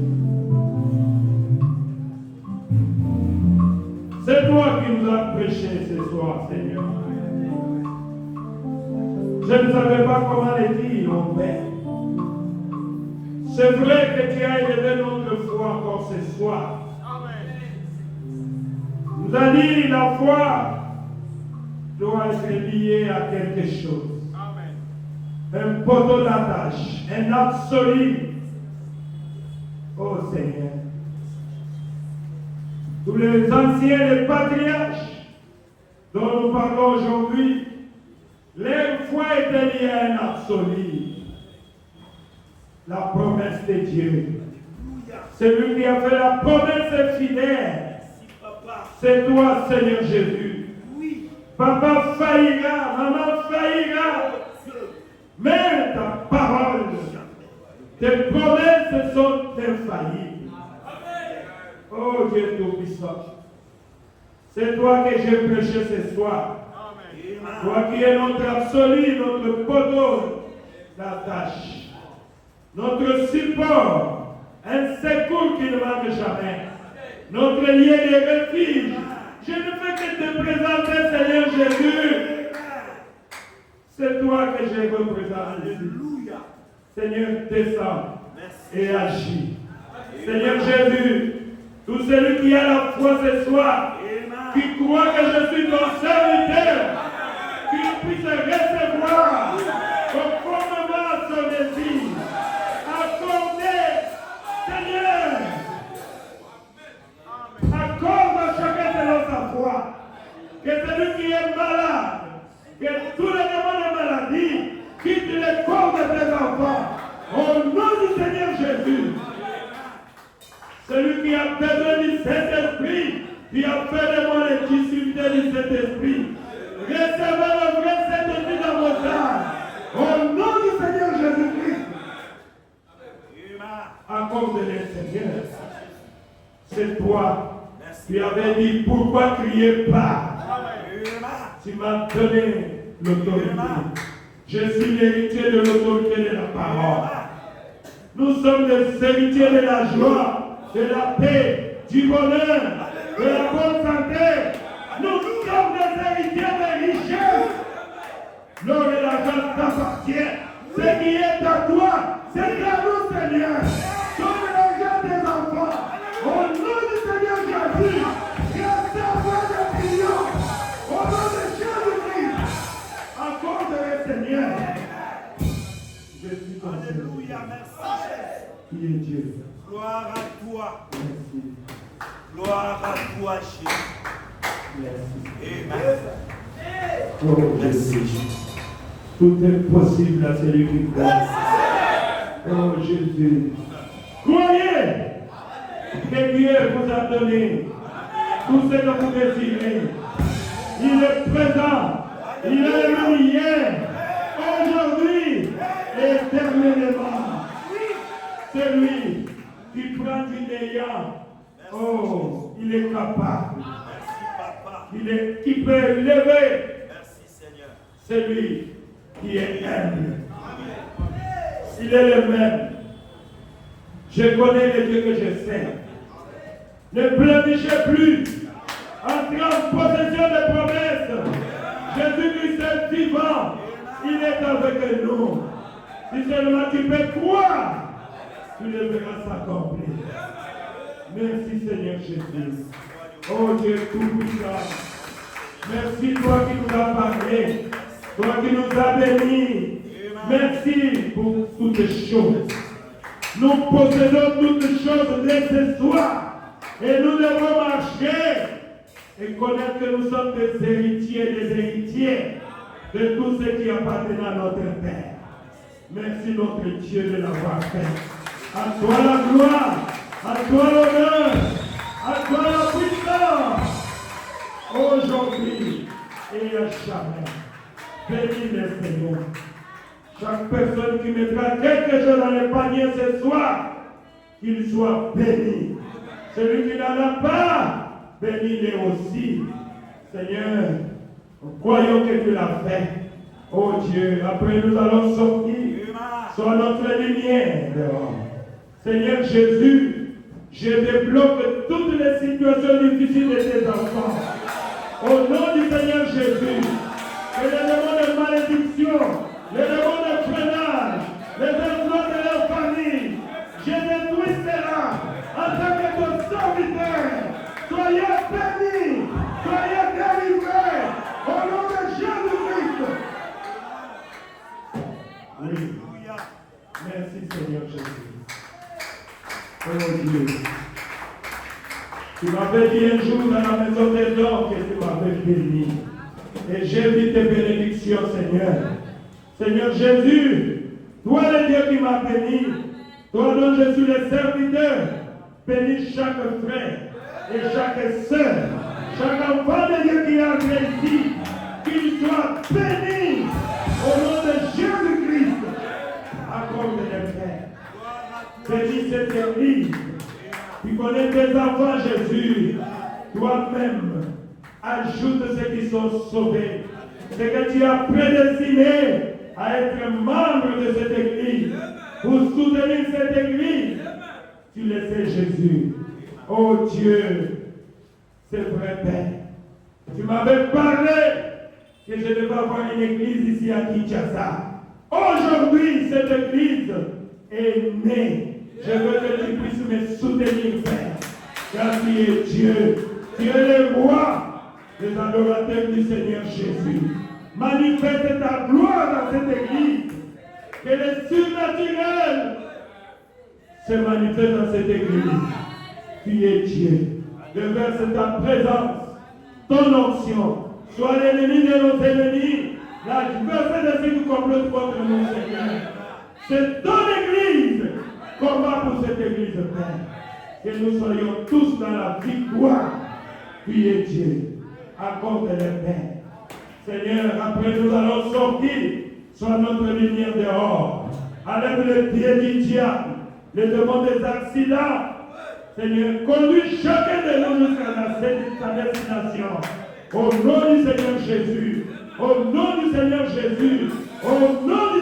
c'est toi qui nous as prêché ce soir, Seigneur. Je ne savais pas comment le dire, mon Père. C'est vrai que tu as élevé notre foi encore ce soir. Nous a dit la foi doit être liée à quelque chose. Un poteau d'attache, un absolu. Oh Seigneur. Tous les anciens, les patriarches dont nous parlons aujourd'hui, leur foi était liée à un absolu. La promesse de Dieu. Celui qui a fait la promesse est fidèle. C'est toi, Seigneur Jésus. Papa faillira, maman faillira. Mais ta parole, tes promesses sont infaillibles. Oh Dieu Tout-Puissant. C'est toi que j'ai prêché ce soir. Toi qui es notre absolu, notre poteau d'attache. Notre support, un secours qui ne manque jamais. Notre lien de refuge. Je ne fais que te présenter, Seigneur Jésus. C'est toi que j'ai représenté ici. Seigneur, descends et agis. Seigneur Jésus, tout celui qui a la foi ce soir, qui croit que je suis ton serviteur, qu'il puisse recevoir conformément à son désir. Accordez, Seigneur, accorde à chacun selon sa foi. Que celui qui est malade, que tous les démons de maladie quittent les corps de tes enfants. Au nom du Seigneur Jésus. Celui qui a besoin du Saint-Esprit, qui a fait de moi les disciples du Saint-Esprit. Recevez le vrai Saint-Esprit dans vos âmes. Au nom du Seigneur Jésus-Christ. Accorde-les, Seigneur. C'est toi qui avais dit pourquoi crier pas. Tu m'as donné l'autorité. Je suis l'héritier de l'autorité de la parole. Nous sommes les héritiers de la joie, de la paix, du bonheur, de la bonne santé. Nous sommes des héritiers de richesses. L'or et l'argent t'appartiennent. Ce qui est à toi, c'est à nous, Seigneur. Donne l'argent des enfants. Au nom du Seigneur Jésus, restaure le triomphe. Au nom de Jésus-Christ, accorde-le, Seigneur. Je suis ton Alléluia, merci. Qui est Dieu. Gloire à toi. Merci. Gloire à toi, Jésus. Merci. Amen. Oh Jésus. Tout est possible à celui qui croit. Oh Jésus. Croyez que Dieu vous a donné tout ce que vous désirez. Il est présent. Il est le hier, aujourd'hui, et éternellement. C'est lui qui prend du néant. Oh, il est capable. Merci, Papa. Qui peut lever. Merci, Seigneur. C'est lui qui est humble. Il est le même. Je connais le Dieu que je sais. Ne pleurnichez plus. Entrez en possession des promesses. Jésus-Christ est vivant. Il est avec nous. Si seulement tu peux croire, tu le verras s'accomplir. Merci Seigneur Jésus. Oh Dieu tout-puissant. Merci toi qui nous as parlé. Toi qui nous as bénis. Merci pour toutes choses. Nous possédons toutes choses nécessaires. Et nous devons marcher et connaître que nous sommes des héritiers de tout ce qui appartient à notre Père. Merci notre Dieu de l'avoir fait. À toi la gloire, à toi l'honneur, à toi la puissance, aujourd'hui et à jamais. Bénis le Seigneur. Chaque personne qui mettra quelque chose dans le panier ce soir, qu'il soit béni. Celui qui n'en a pas, bénis-le aussi. Seigneur, nous croyons que tu l'as fait. Oh Dieu, après nous allons sortir. Sois notre lumière dehors. Seigneur Jésus, je débloque toutes les situations difficiles de tes enfants. Au nom du Seigneur Jésus, que les démons de malédiction, les démons de freinage, les emplois de leur famille, je détruis cela en tant que ton serviteur. Soyez bénis, soyez délivrés au nom de Jésus-Christ. Oui. Merci Seigneur Jésus. Oh Dieu. Tu m'avais dit un jour dans la maison des hommes que tu m'avais béni. Et j'ai vu tes bénédictions, Seigneur. Seigneur Jésus, toi le Dieu qui m'a béni, toi dont je suis le serviteur, bénis chaque frère et chaque sœur, chaque enfant de Dieu qui a réussi, qu'il soit béni au nom de Jésus-Christ. Accorde le Père. Bénis cette église. Tu connais tes enfants, Jésus. Toi-même, ajoute ceux qui sont sauvés. Ce que tu as prédestiné à être membre de cette église. Pour soutenir cette église. Tu le sais, Jésus. Oh Dieu, c'est vrai, Père. Tu m'avais parlé que je devais avoir une église ici à Kinshasa. Aujourd'hui, cette église est née. Je veux que tu puisses me soutenir, Père. Car tu es Dieu. Tu es le roi des adorateurs du Seigneur Jésus. Manifeste ta gloire dans cette église. Que le surnaturel se manifeste dans cette église. Tu es Dieu. Déverse ta présence, ton onction. Sois l'ennemi de nos ennemis. L'adversaire de ceux qui complotent contre nous, Seigneur. C'est ton église. Combat pour cette église, Père. Que nous soyons tous dans la victoire. Tu es Dieu. Accorde le Père. Seigneur, après nous allons sortir. Sois notre lumière dehors. Enlève le pied du diable. Les demandes des accidents. Seigneur, conduis chacun de nous jusqu'à sa destination. Au nom du Seigneur Jésus. Au nom du Seigneur Jésus. Au nom